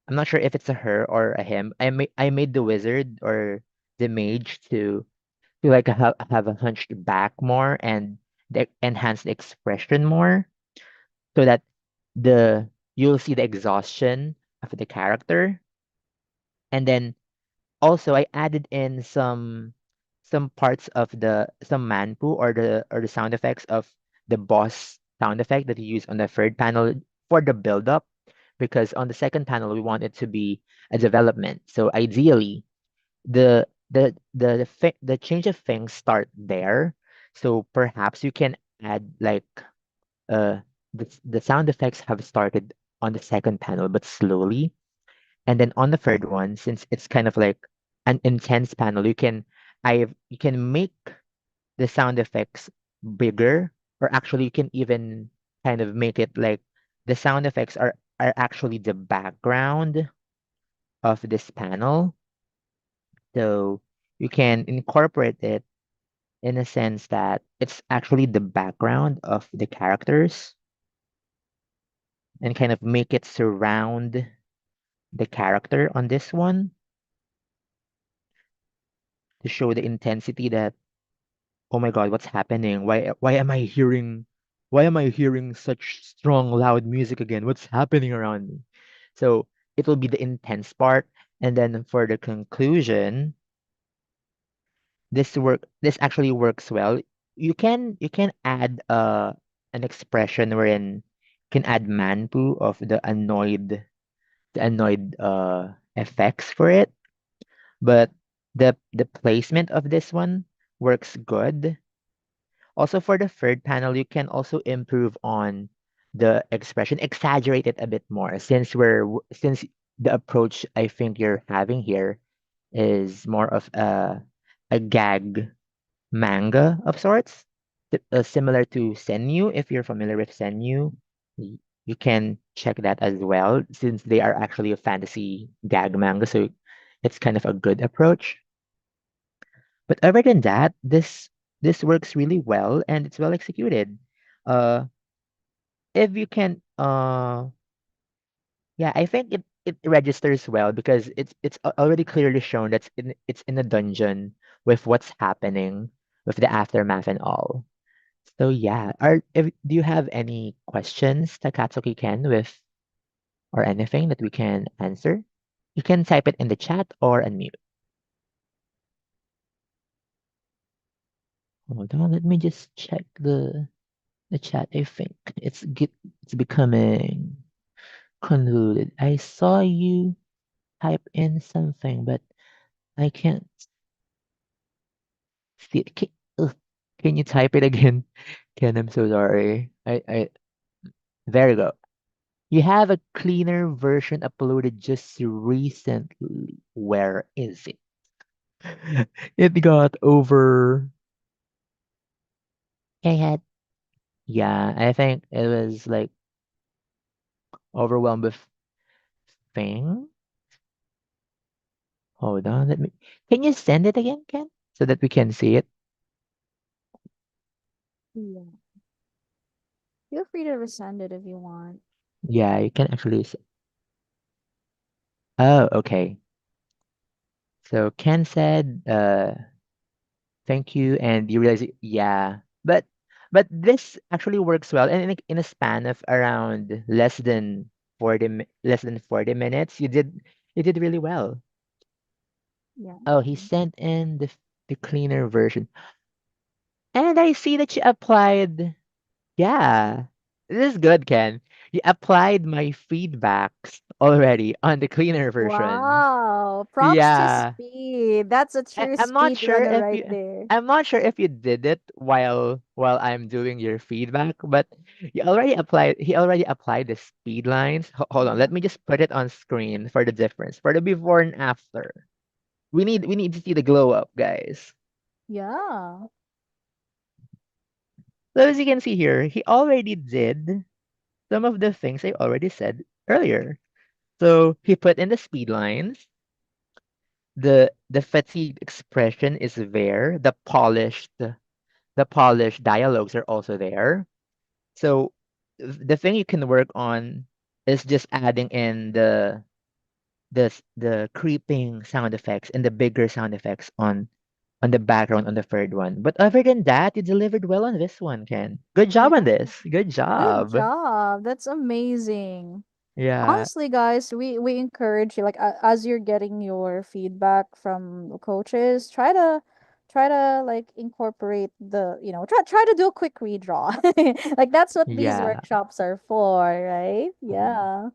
I'm not sure if it's a her or a him. I made the wizard or the mage to like have a hunched back more and enhance the expression more so that the you'll see the exhaustion of the character. And then also, I added in some parts of the some manpu or the sound effects of the boss sound effect that you use on the third panel for the build up, because on the second panel we want it to be a development. So ideally, the change of things start there. So perhaps you can add like uh the sound effects have started on the second panel but slowly, and then on the third one, since it's kind of like an intense panel, you can make the sound effects bigger, or actually you can even kind of make it like the sound effects are actually the background of this panel. So you can incorporate it in a sense that it's actually the background of the characters, and kind of make it surround the character on this one to show the intensity that, oh my God, what's happening? Why am I hearing such strong, loud music again? What's happening around me? So it will be the intense part. And then for the conclusion, this actually works well. You can add an expression wherein you can add manpu of the annoyed effects for it. But the placement of this one works good. Also, for the third panel, you can also improve on the expression, exaggerate it a bit more, since the approach I think you're having here is more of a gag manga of sorts, similar to Senyu. If you're familiar with Senyu, you can check that as well, since they are actually a fantasy gag manga. So it's kind of a good approach. But other than that, this works really well and it's well executed. Uh, if you can, yeah, I think it registers well because it's already clearly shown that it's in a dungeon with what's happening with the aftermath and all. So yeah, do you have any questions, Takatsuki Ken, with or anything that we can answer? You can type it in the chat or unmute. Hold on, let me just check the chat. I think it's becoming convoluted. I saw you type in something, but I can't see it. Can you type it again? Ken, I'm so sorry. There you go. You have a cleaner version uploaded just recently. Where is it? It got over. I had, yeah, I think it was like overwhelmed with thing. Hold on, let me. Can you send it again, Ken, so that we can see it? Yeah. Feel free to resend it if you want. Yeah, you can actually. Oh, okay. So Ken said, thank you, and you realize, yeah, but this actually works well, and in a span of around less than 40 minutes, you did really well. Yeah. Oh, he sent in the cleaner version, and I see that you applied. Yeah, this is good, Ken. You applied my feedbacks already on the cleaner version. Wow. Props to Yeah. speed. That's a true I'm not speed sure runner if right you there. I'm not sure if you did it while I'm doing your feedback, but he already applied the speed lines. Hold on, let Yeah. me just put it on screen for the difference, for the before and after. We need to see the glow up, guys. Yeah. So as you can see here, he already did some of the things I already said earlier. So he put in the speed lines, the fatigue expression is there, the polished dialogues are also there. So the thing you can work on is just adding in the creeping sound effects and the bigger sound effects on the background on the third one. But other than that, you delivered well on this one, Ken. Good job on Yeah. this. Good Good job. job. That's amazing. Yeah. Honestly, guys, we encourage you like as you're getting your feedback from the coaches, try to like incorporate the, try to do a quick redraw. Like that's what these Yeah. workshops are for, right? Yeah.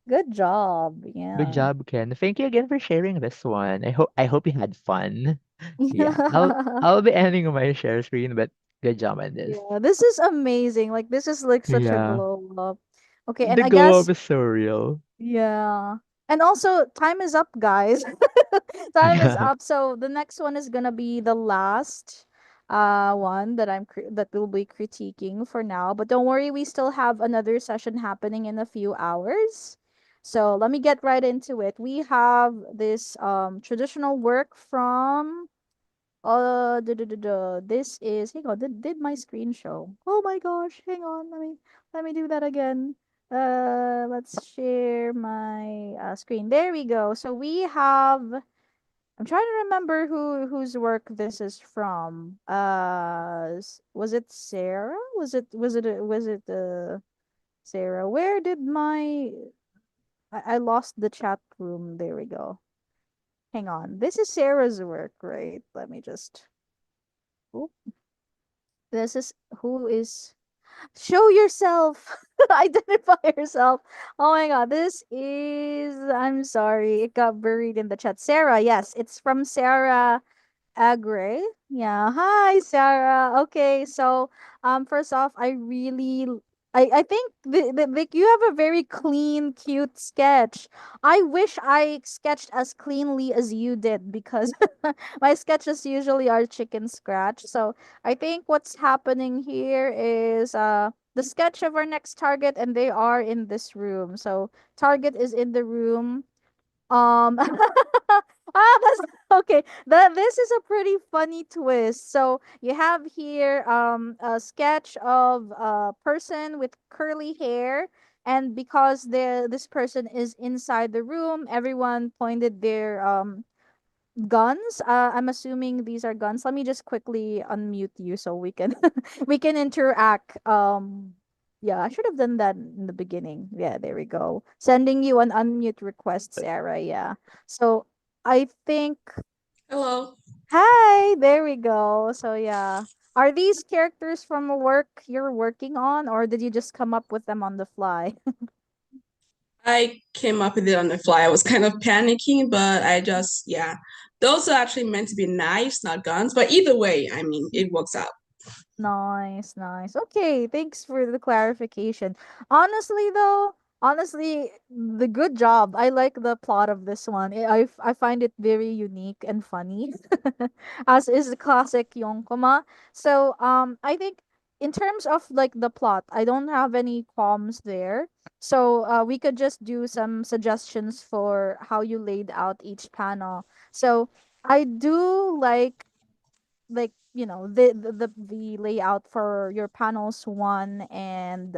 Good job. Good Yeah. job, Ken. Thank you again for sharing this one. I hope you had fun. Yeah. Yeah. I'll be ending my share screen, but good job on this. Yeah, this is amazing. Like this is like such a Yeah. glow up. Okay, and The I glow up guess is so real. yeah. And also time is up, guys. Time is Yeah. up. So the next one is gonna be the last one that that we'll be critiquing for now. But don't worry, we still have another session happening in a few hours. So let me get right into it. We have this traditional work from this is, hang on, did my screen show? Oh my gosh, hang on, let me do that again. Let's share my screen. There we go. So we have, I'm trying to remember whose work this is from. Was it Sarah? Was it Sarah? Where did my I lost the chat room. There we go. Hang on. This is Sarah's work, right? Let me just, oop, this is who is, show yourself. Identify yourself. Oh my god, this is, I'm sorry, it got buried in the chat. Sarah, yes, it's from Sarah Agre. Yeah. Hi, Sarah. Okay, so first off, I think you have a very clean, cute sketch. I wish I sketched as cleanly as you did because my sketches usually are chicken scratch. So I think what's happening here is the sketch of our next target, and they are in this room. So target is in the room. That's okay. This is a pretty funny twist. So you have here a sketch of a person with curly hair, and because this person is inside the room, everyone pointed their guns. I'm assuming these are guns. Let me just quickly unmute you so we can we can interact. Yeah, I should have done that in the beginning. Yeah, there we go. Sending you an unmute request, Sarah. Yeah. So I think, Hello. hi, there we go. So yeah. Are these characters from a work you're working on, or did you just come up with them on the fly? I came up with it on the fly. I was kind of panicking, but I just, yeah. Those are actually meant to be knives, not guns. But either way, I mean, it works out. Nice, nice. Okay, thanks for the clarification. Honestly, though, Honestly, the good job. I like the plot of this one. I find it very unique and funny, as is the classic Yonkoma. So I think in terms of like the plot, I don't have any qualms there. So we could just do some suggestions for how you laid out each panel. So I do like the layout for your panels 1 and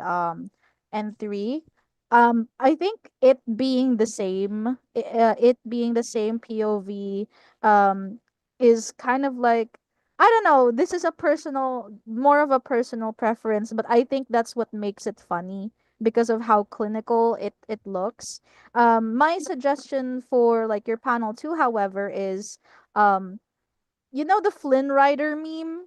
3. I think it being the same POV um is kind of like, I don't know, this is a personal, more of a personal preference, but I think that's what makes it funny because of how clinical it looks. My suggestion for like your panel 2, however, is um the Flynn Rider meme?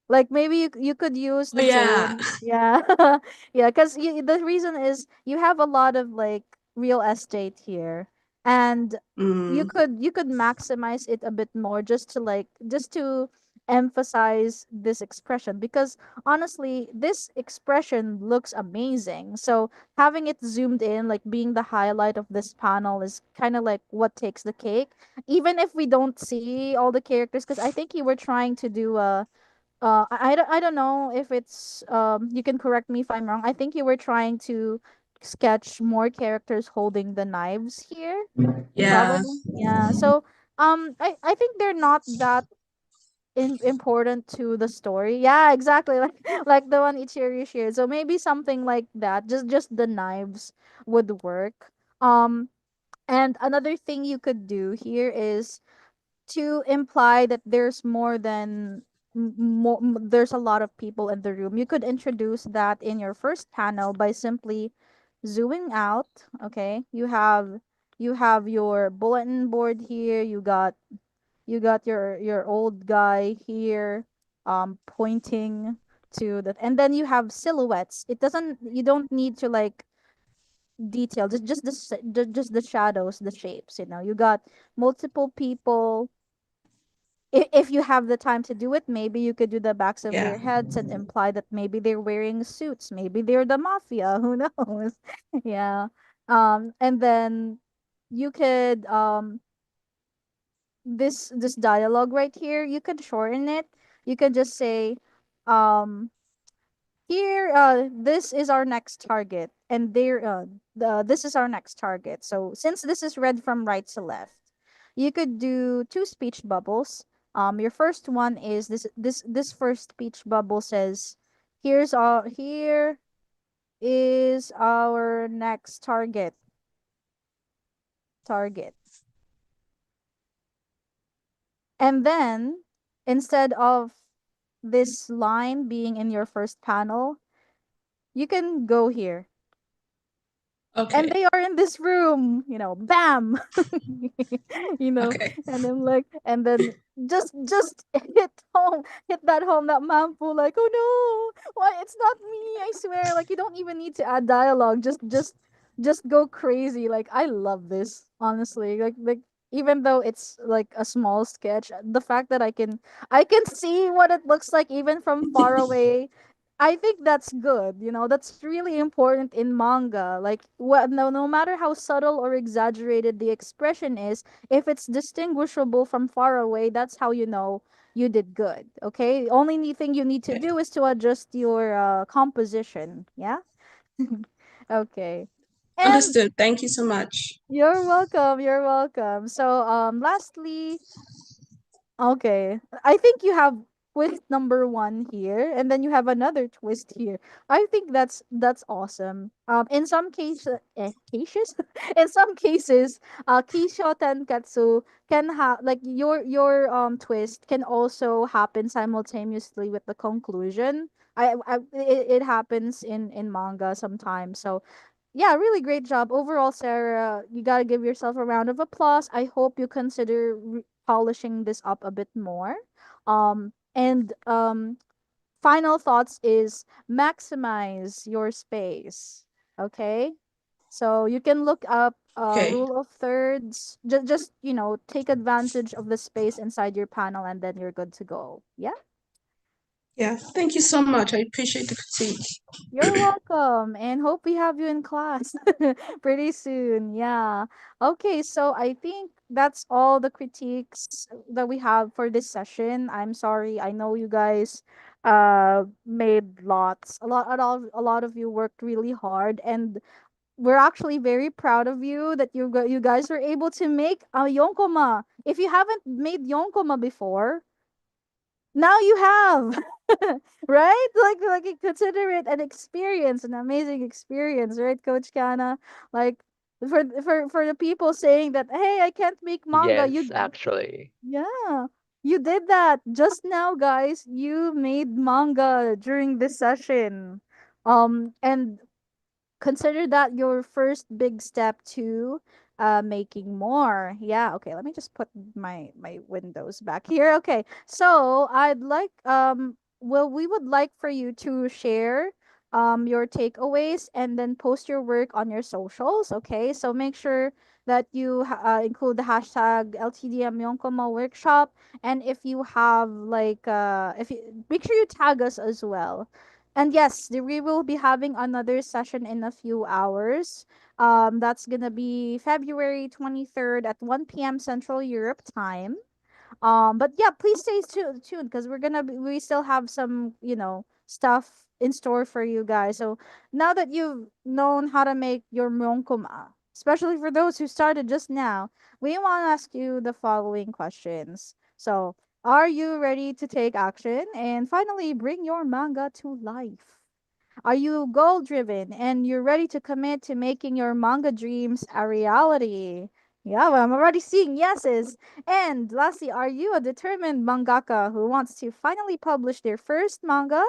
Like maybe you could use Oh the yeah. same. Yeah. Yeah, cuz the reason is you have a lot of like real estate here, and Mm, you could maximize it a bit more just to emphasize this expression, because honestly this expression looks amazing. So having it zoomed in, like being the highlight of this panel, is kind of like what takes the cake, even if we don't see all the characters, because I think you were trying to do a I don't know if it's you can correct me if I'm wrong. I think you were trying to sketch more characters holding the knives here. yeah. Probably. Yeah. So I think they're not that important to the story. Yeah, exactly. Like the one Ichiro shared. So maybe something like that. Just the knives would work. And another thing you could do here is to imply that there's more than there's a lot of people in the room. You could introduce that in your first panel by simply zooming out. Okay, you have your bulletin board here. You got your old guy here, pointing to that, and then you have silhouettes. You don't need to like detail, just the shadows, the shapes. You got multiple people. If you have the time to do it, maybe you could do the backs of Yeah. their heads and imply that maybe they're wearing suits, maybe they're the mafia, who knows. Yeah. And then you could this dialogue right here, you could shorten it. You could just say, um here, this is our next target, and this is our next target. So since this is read from right to left, you could do two speech bubbles. Your first one is this first speech bubble says, here is our next target. And then instead of this line being in your first panel, you can go here, and Okay. they are in this room, bam. you know Okay. and then just hit that home, that manpo, like, oh no, why it's not me, I swear. Like, you don't even need to add dialogue, just go crazy. Like, I love this, honestly. Like, even though it's like a small sketch, the fact that I can see what it looks like even from far away, I think that's good. That's really important in manga. Like, no matter how subtle or exaggerated the expression is, if it's distinguishable from far away, that's how you know you did good. Okay? Only thing you need to Okay. do is to adjust your composition. Yeah? Okay. And Understood. Thank you so much. you're welcome. You're welcome. So, lastly, okay. I think you have twist number one here, and then you have another twist here. I think that's awesome. In some cases, in some cases, Kisho Tenkatsu can have, like, your twist can also happen simultaneously with the conclusion. It happens in manga sometimes. So yeah, really great job overall, Sarah. You gotta give yourself a round of applause. I hope you consider polishing this up a bit more. And final thoughts is maximize your space. Okay, so you can look up Okay. rule of thirds. Just take advantage of the space inside your panel, and then you're good to go. Yeah. Yeah, thank you so much. I appreciate the critique. You're welcome, and hope we have you in class pretty soon. Yeah. Okay, so I think that's all the critiques that we have for this session. I'm sorry. I know you guys made lots. A lot of you worked really hard, and we're actually very proud of you that you guys were able to make a yonkoma. If you haven't made yonkoma before, now you have. Right, consider it an experience, an amazing experience, right, Coach Kana? Like, for the people saying that, hey, I can't make manga, Yes, you, actually. yeah, you did that just now, guys. You made manga during this session, and consider that your first big step to making more. Yeah, okay, let me just put my windows back here. Okay, so I'd like well, we would like for you to share your takeaways and then post your work on your socials. Okay, so make sure that you include the hashtag LTDM Yonkoma workshop, and if you have like if you make sure you tag us as well. And yes, we will be having another session in a few hours. That's gonna be February 23rd at 1 p.m. Central Europe time. But yeah, please stay tuned because we still have some, stuff in store for you guys. So now that you've known how to make your monkoma, especially for those who started just now, we want to ask you the following questions. So, are you ready to take action and finally bring your manga to life? Are you goal driven and you're ready to commit to making your manga dreams a reality? Yeah, well, I'm already seeing yeses. And lastly, are you a determined mangaka who wants to finally publish their first manga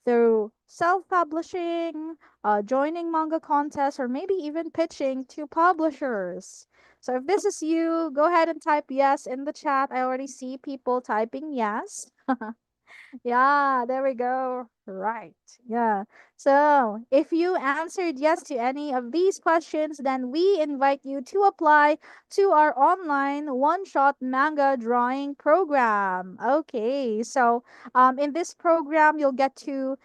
through self publishing, joining manga contests, or maybe even pitching to publishers? So if this is you, go ahead and type yes in the chat. I already see people typing yes. Yeah, there we go. Right. Yeah. So, if you answered yes to any of these questions, then we invite you to apply to our online one-shot manga drawing program. Okay. So, in this program, you'll get to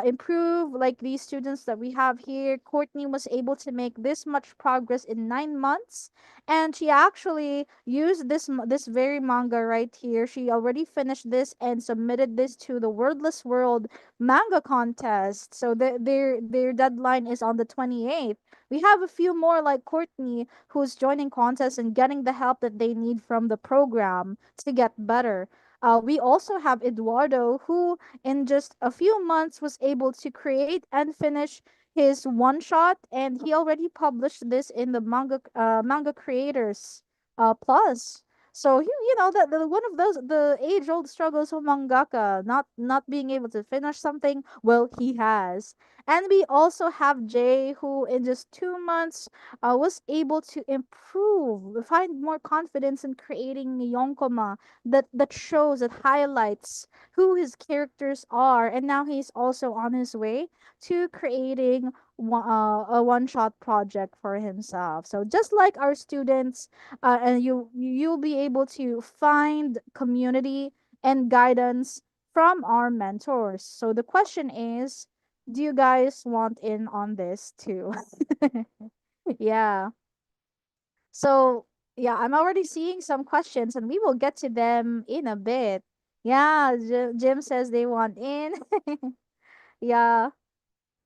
improve like these students that we have here. Courtney was able to make this much progress in 9 months, and she actually used this very manga right here. She already finished this and submitted this to the Wordless World manga contest. So their deadline is on the 28th. We have a few more like Courtney who's joining contests and getting the help that they need from the program to get better. We also have Eduardo, who in just a few months was able to create and finish his one shot, and he already published this in the manga creators plus. So that one of those the age old struggles of mangaka, not being able to finish something. Well, he has. And we also have Jay, who in just 2 months was able to improve, find more confidence in creating Yonkoma that shows, that highlights who his characters are, and now he's also on his way to creating a one shot project for himself. So just like our students, and you'll be able to find community and guidance from our mentors. So the question is, do you guys want in on this too? Yeah. So yeah, I'm already seeing some questions, and we will get to them in a bit. Yeah, Jim says they want in. Yeah.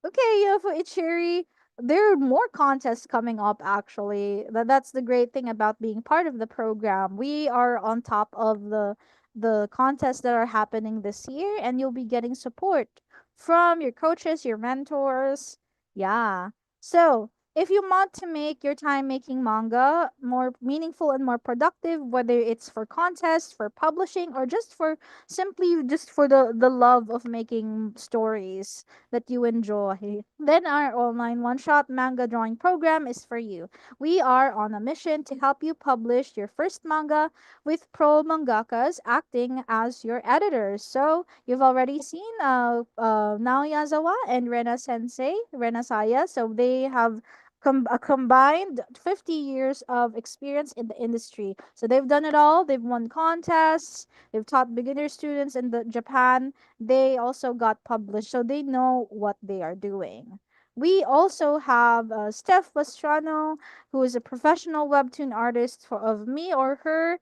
Okay, yeah, for Ichiri, there are more contests coming up actually. That's the great thing about being part of the program. We are on top of the contests that are happening this year, and you'll be getting support from your coaches, your mentors. Yeah. So, if you want to make your time making manga more meaningful and more productive, whether it's for contests, for publishing, or just for the love of making stories that you enjoy, then our online one shot manga drawing program is for you. We are on a mission to help you publish your first manga with pro mangakas acting as your editors. So you've already seen Naoyazawa and Rena Sensei, Rena Saya. So they have a combined 50 years of experience in the industry. So they've done it all. They've won contests. They've taught beginner students in the Japan. They also got published, so they know what they are doing. We also have Steph Pastrano, who is a professional webtoon artist of me or her,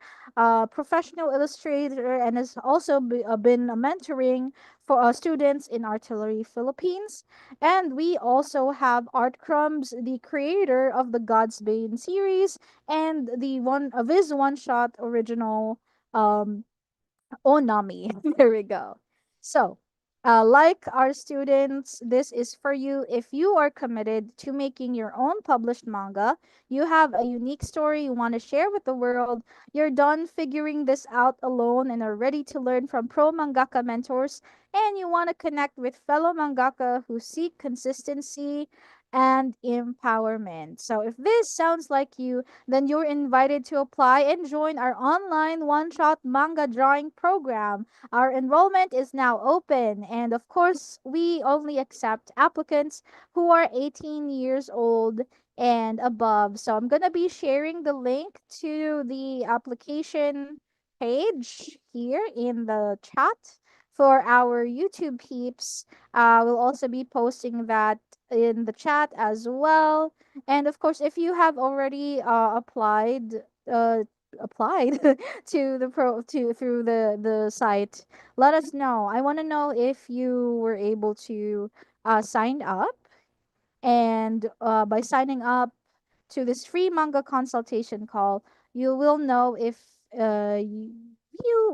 professional illustrator, and has also been mentoring for students in Artillery Philippines. And we also have Art Crumbs, the creator of the God's Bane series and the one of his one-shot original um Onami. There we go. So, like our students, this is for you. If you are committed to making your own published manga, you have a unique story you want to share with the world, you're done figuring this out alone and are ready to learn from pro mangaka mentors, and you want to connect with fellow mangaka who seek consistency and empowerment. So, if this sounds like you, then you're invited to apply and join our online one shot manga drawing program. Our enrollment is now open, and of course, we only accept applicants who are 18 years old and above. So, I'm going to be sharing the link to the application page here in the chat for our YouTube peeps. We'll also be posting that in the chat as well. And of course, if you have already uh, applied to the pro to through the site, let us know. I want to know if you were able to sign up, and by signing up to this free manga consultation call, you will know if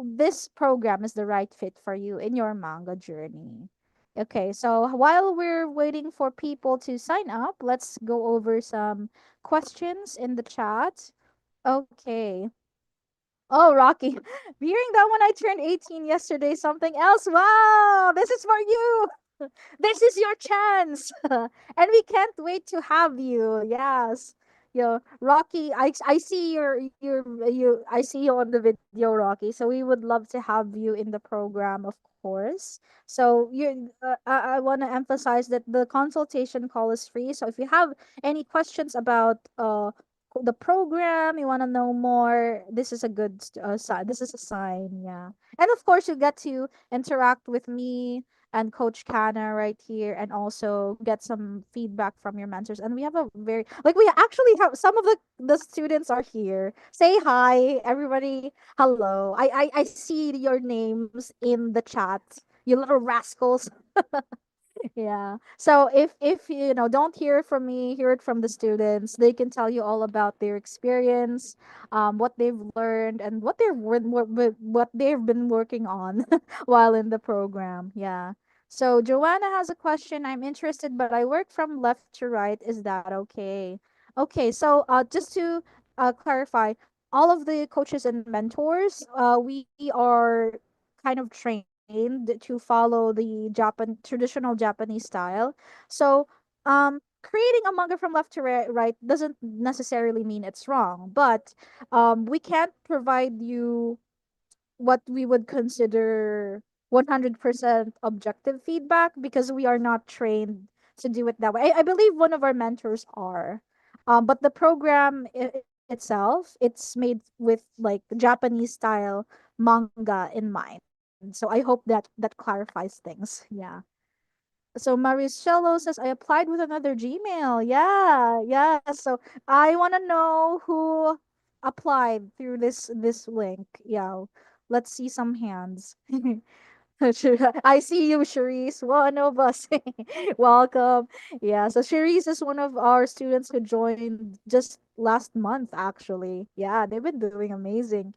this program is the right fit for you in your manga journey. Okay, so while we're waiting for people to sign up, let's go over some questions in the chat. Okay. Oh, Rocky. Hearing that when I turned 18 yesterday, something else. Wow, this is for you. This is your chance. And we can't wait to have you. Yes. Yo, Rocky, I see I see you on the video, Rocky. So we would love to have you in the program, of course. So I want to emphasize that the consultation call is free. So if you have any questions about the program, you want to know more, this is a good sign. This is a sign, yeah. And of course, you get to interact with me and Coach Kana right here, and also get some feedback from your mentors. And we have a very like we actually have some of the students are here. Say hi, everybody. Hello. I see your names in the chat. You little rascals. Yeah. So if you know don't hear it from me, hear it from the students. They can tell you all about their experience, what they've learned, and what they've been working on while in the program. Yeah. So Joanna has a question. I'm interested, but I work from left to right. Is that okay? Okay. So just to clarify, all of the coaches and mentors, we are kind of trained to follow the traditional Japanese style. So, creating a manga from left to right doesn't necessarily mean it's wrong, but we can't provide you what we would consider 100% objective feedback because we are not trained to do it that way. I believe one of our mentors are. But the program itself, it's made with like Japanese style manga in mind. So I hope that clarifies things. Yeah. So Maricello says, I applied with another Gmail. Yeah, yeah. So I want to know who applied through this link. Yeah, let's see some hands. I see you, Cherise. One of us. Welcome. Yeah, so Cherise is one of our students who joined just last month, actually. Yeah, they've been doing amazing.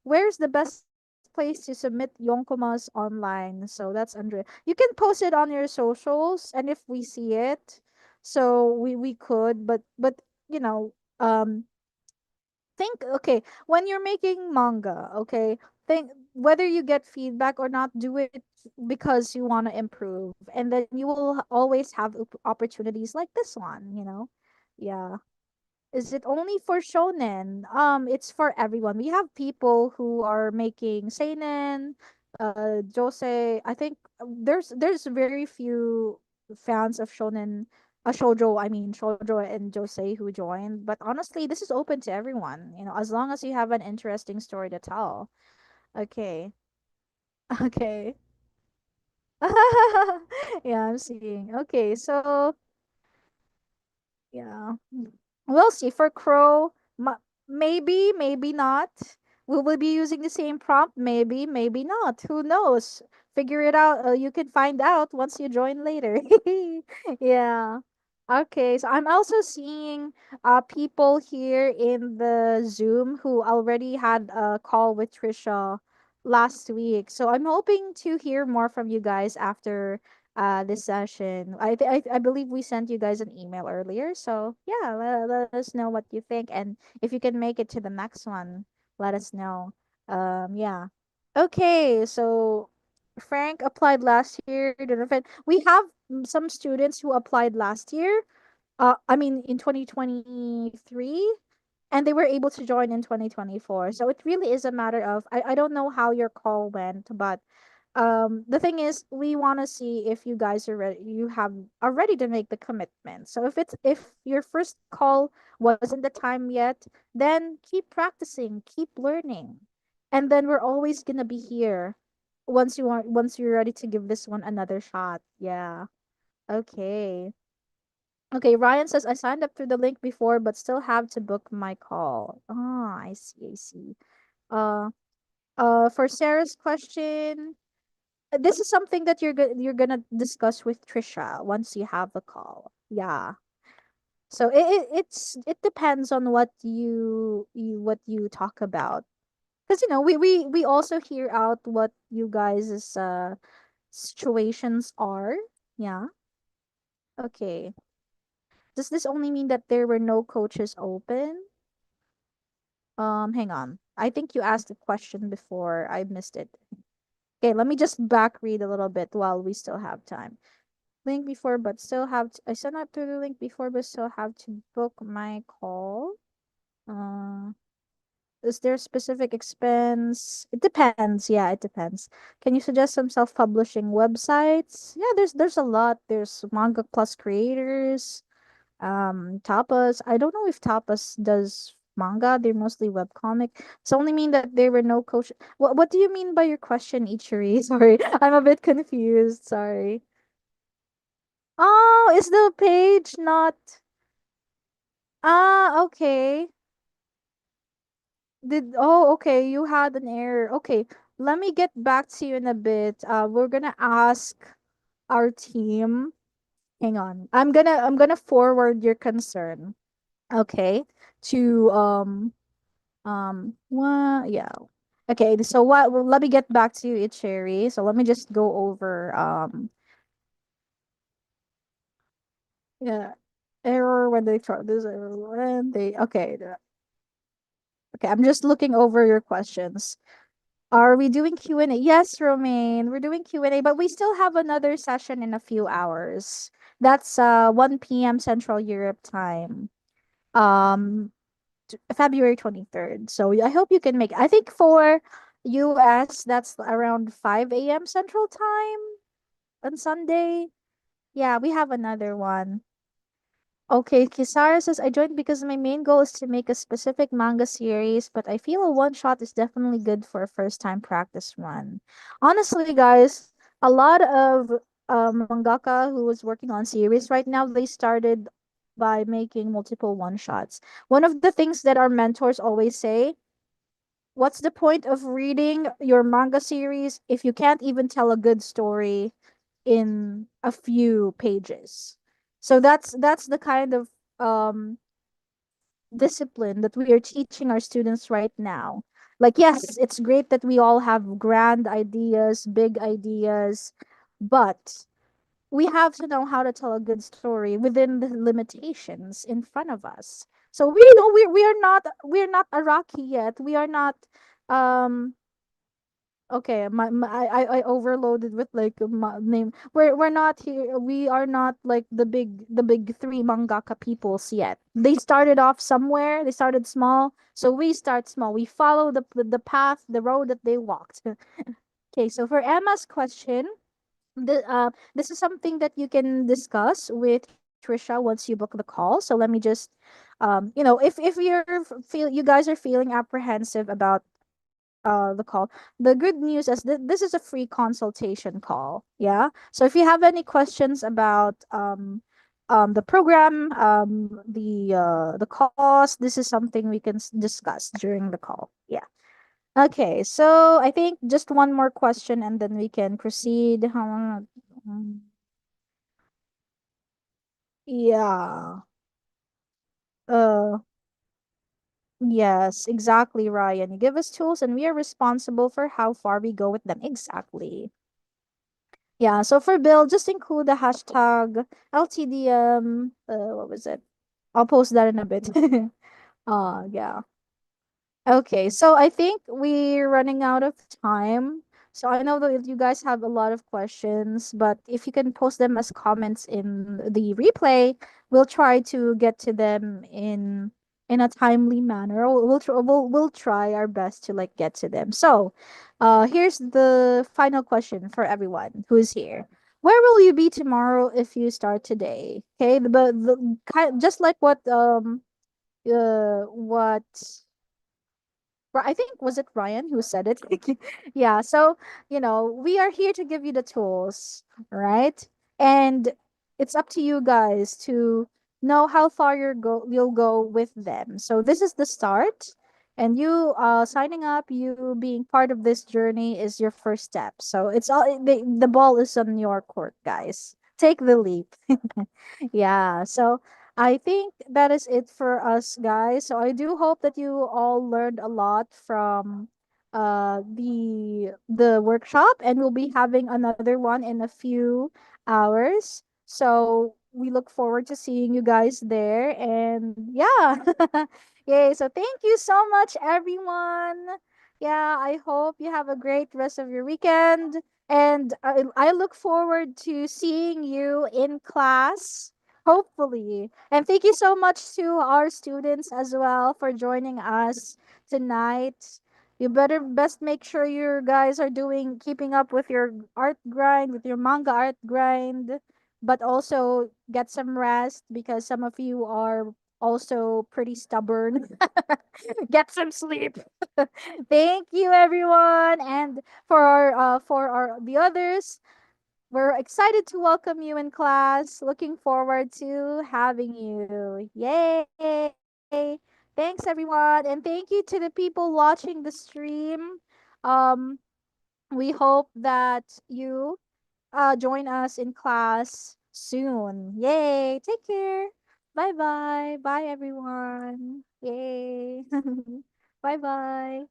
Where's the best place to submit Yonkomas online? So that's Andre. You can post it on your socials, and if we see it, so we could. But you know, think okay when you're making manga. Okay, think whether you get feedback or not. Do it because you want to improve, and then you will always have opportunities like this one. Yeah. Is it only for shonen? It's for everyone. We have people who are making seinen, josei. I think there's very few fans of shonen Shoujo and Jose who joined. But honestly, this is open to everyone. As long as you have an interesting story to tell. Okay. Okay. Yeah, I'm seeing. Okay, so yeah. We'll see. For Crow, maybe, maybe not. Will we be using the same prompt? Maybe, maybe not. Who knows? Figure it out. You can find out once you join later. Yeah. Okay, so I'm also seeing people here in the Zoom who already had a call with Trisha last week. So I'm hoping to hear more from you guys after this session. I believe we sent you guys an email earlier. So yeah, let us know what you think, and if you can make it to the next one, let us know. Yeah. Okay, so Frank applied last year. Donovan, we have some students who applied last year. In 2023, and they were able to join in 2024. So it really is a matter of I don't know how your call went, but the thing is we want to see if you guys are ready to make the commitment. So if your first call wasn't the time yet, then keep practicing, keep learning, and then we're always gonna be here once you're ready to give this one another shot. Yeah. Okay. Okay, Ryan says I signed up through the link before but still have to book my call. Oh, I see, I see. Uh for Sarah's question, this is something that you're gonna discuss with Trisha once you have the call. Yeah. So it depends on what you talk about. Because we also hear out what you guys' situations are. Yeah. Okay. Does this only mean that there were no coaches open? Hang on. I think you asked a question before. I missed it. Okay, let me just back read a little bit while we still have time. Link before, but still have to, I signed up through the link before, but still have to book my call. Uh, is there a specific expense? It depends. Yeah, it depends. Can you suggest some self-publishing websites? Yeah, there's a lot. There's Manga Plus Creators. Tapas, I don't know if Tapas does manga. They're mostly webcomic. It's only mean that there were no coach. What do you mean by your question, Ichiri? Sorry, I'm a bit confused. Sorry. Oh, is the page not? Okay. Okay, you had an error. Okay, let me get back to you in a bit. We're gonna ask our team. Hang on. I'm gonna forward your concern. Okay, to what? Yeah. Okay. So what? Well, let me get back to you, Cherry. So let me just go over. Yeah. Error when they try this. Error when they. Okay. Okay. I'm just looking over your questions. Are we doing Q&A? Yes, Romaine. We're doing Q&A, but we still have another session in a few hours. That's 1 p.m. Central Europe time. Um, February 23rd. So I hope you can make. I think for US that's around 5 a.m. Central Time on Sunday. Yeah, we have another one. Okay, Kisara says I joined because my main goal is to make a specific manga series, but I feel a one shot is definitely good for a first time practice run. Honestly, guys, a lot of mangaka who is working on series right now, they started by making multiple one shots. One of the things that our mentors always say, what's the point of reading your manga series if you can't even tell a good story in a few pages? So that's the kind of um discipline that we are teaching our students right now. Like, yes, it's great that we all have grand ideas, big ideas, but we have to know how to tell a good story within the limitations in front of us. So we are not Iraqi yet. We are not um okay, I overloaded with like name. We're not here. We are not like the big three mangaka peoples yet. They started off somewhere. They started small, so we start small. We follow the path, the road that they walked. Okay, so for Emma's question, this is something that you can discuss with Trisha once you book the call. So let me just, if you guys are feeling apprehensive about the call, the good news is that this is a free consultation call. Yeah. So if you have any questions about the program, the cost, this is something we can discuss during the call. Yeah. Okay, so I think just one more question and then we can proceed. Yeah. Uh, yes, exactly, Ryan. You give us tools and we are responsible for how far we go with them. Exactly. Yeah, so for Bill, just include the hashtag LTDM. What was it? I'll post that in a bit. Yeah. Okay, so I think we're running out of time. So I know that you guys have a lot of questions, but if you can post them as comments in the replay, we'll try to get to them in a timely manner. We'll try our best to like get to them. So, here's the final question for everyone who is here. Where will you be tomorrow if you start today? Okay, the kind just like what I think was it Ryan who said it? Yeah. So, we are here to give you the tools, right? And it's up to you guys to know how far you'll go with them. So this is the start. And you signing up, you being part of this journey is your first step. So it's all the ball is on your court, guys. Take the leap. Yeah. So I think that is it for us, guys. So I do hope that you all learned a lot from the workshop, and we'll be having another one in a few hours. So we look forward to seeing you guys there. And yeah. Yay. So thank you so much, everyone. Yeah, I hope you have a great rest of your weekend. And I look forward to seeing you in class. Hopefully. And thank you so much to our students as well for joining us tonight. You better best make sure you guys are keeping up with your art grind, with your manga art grind, but also get some rest because some of you are also pretty stubborn. Get some sleep. Thank you everyone, and for our the others, we're excited to welcome you in class. Looking forward to having you. Yay! Thanks everyone, and thank you to the people watching the stream. Um we hope that you join us in class soon. Yay! Take care. Bye bye. Bye everyone. Yay. Bye bye.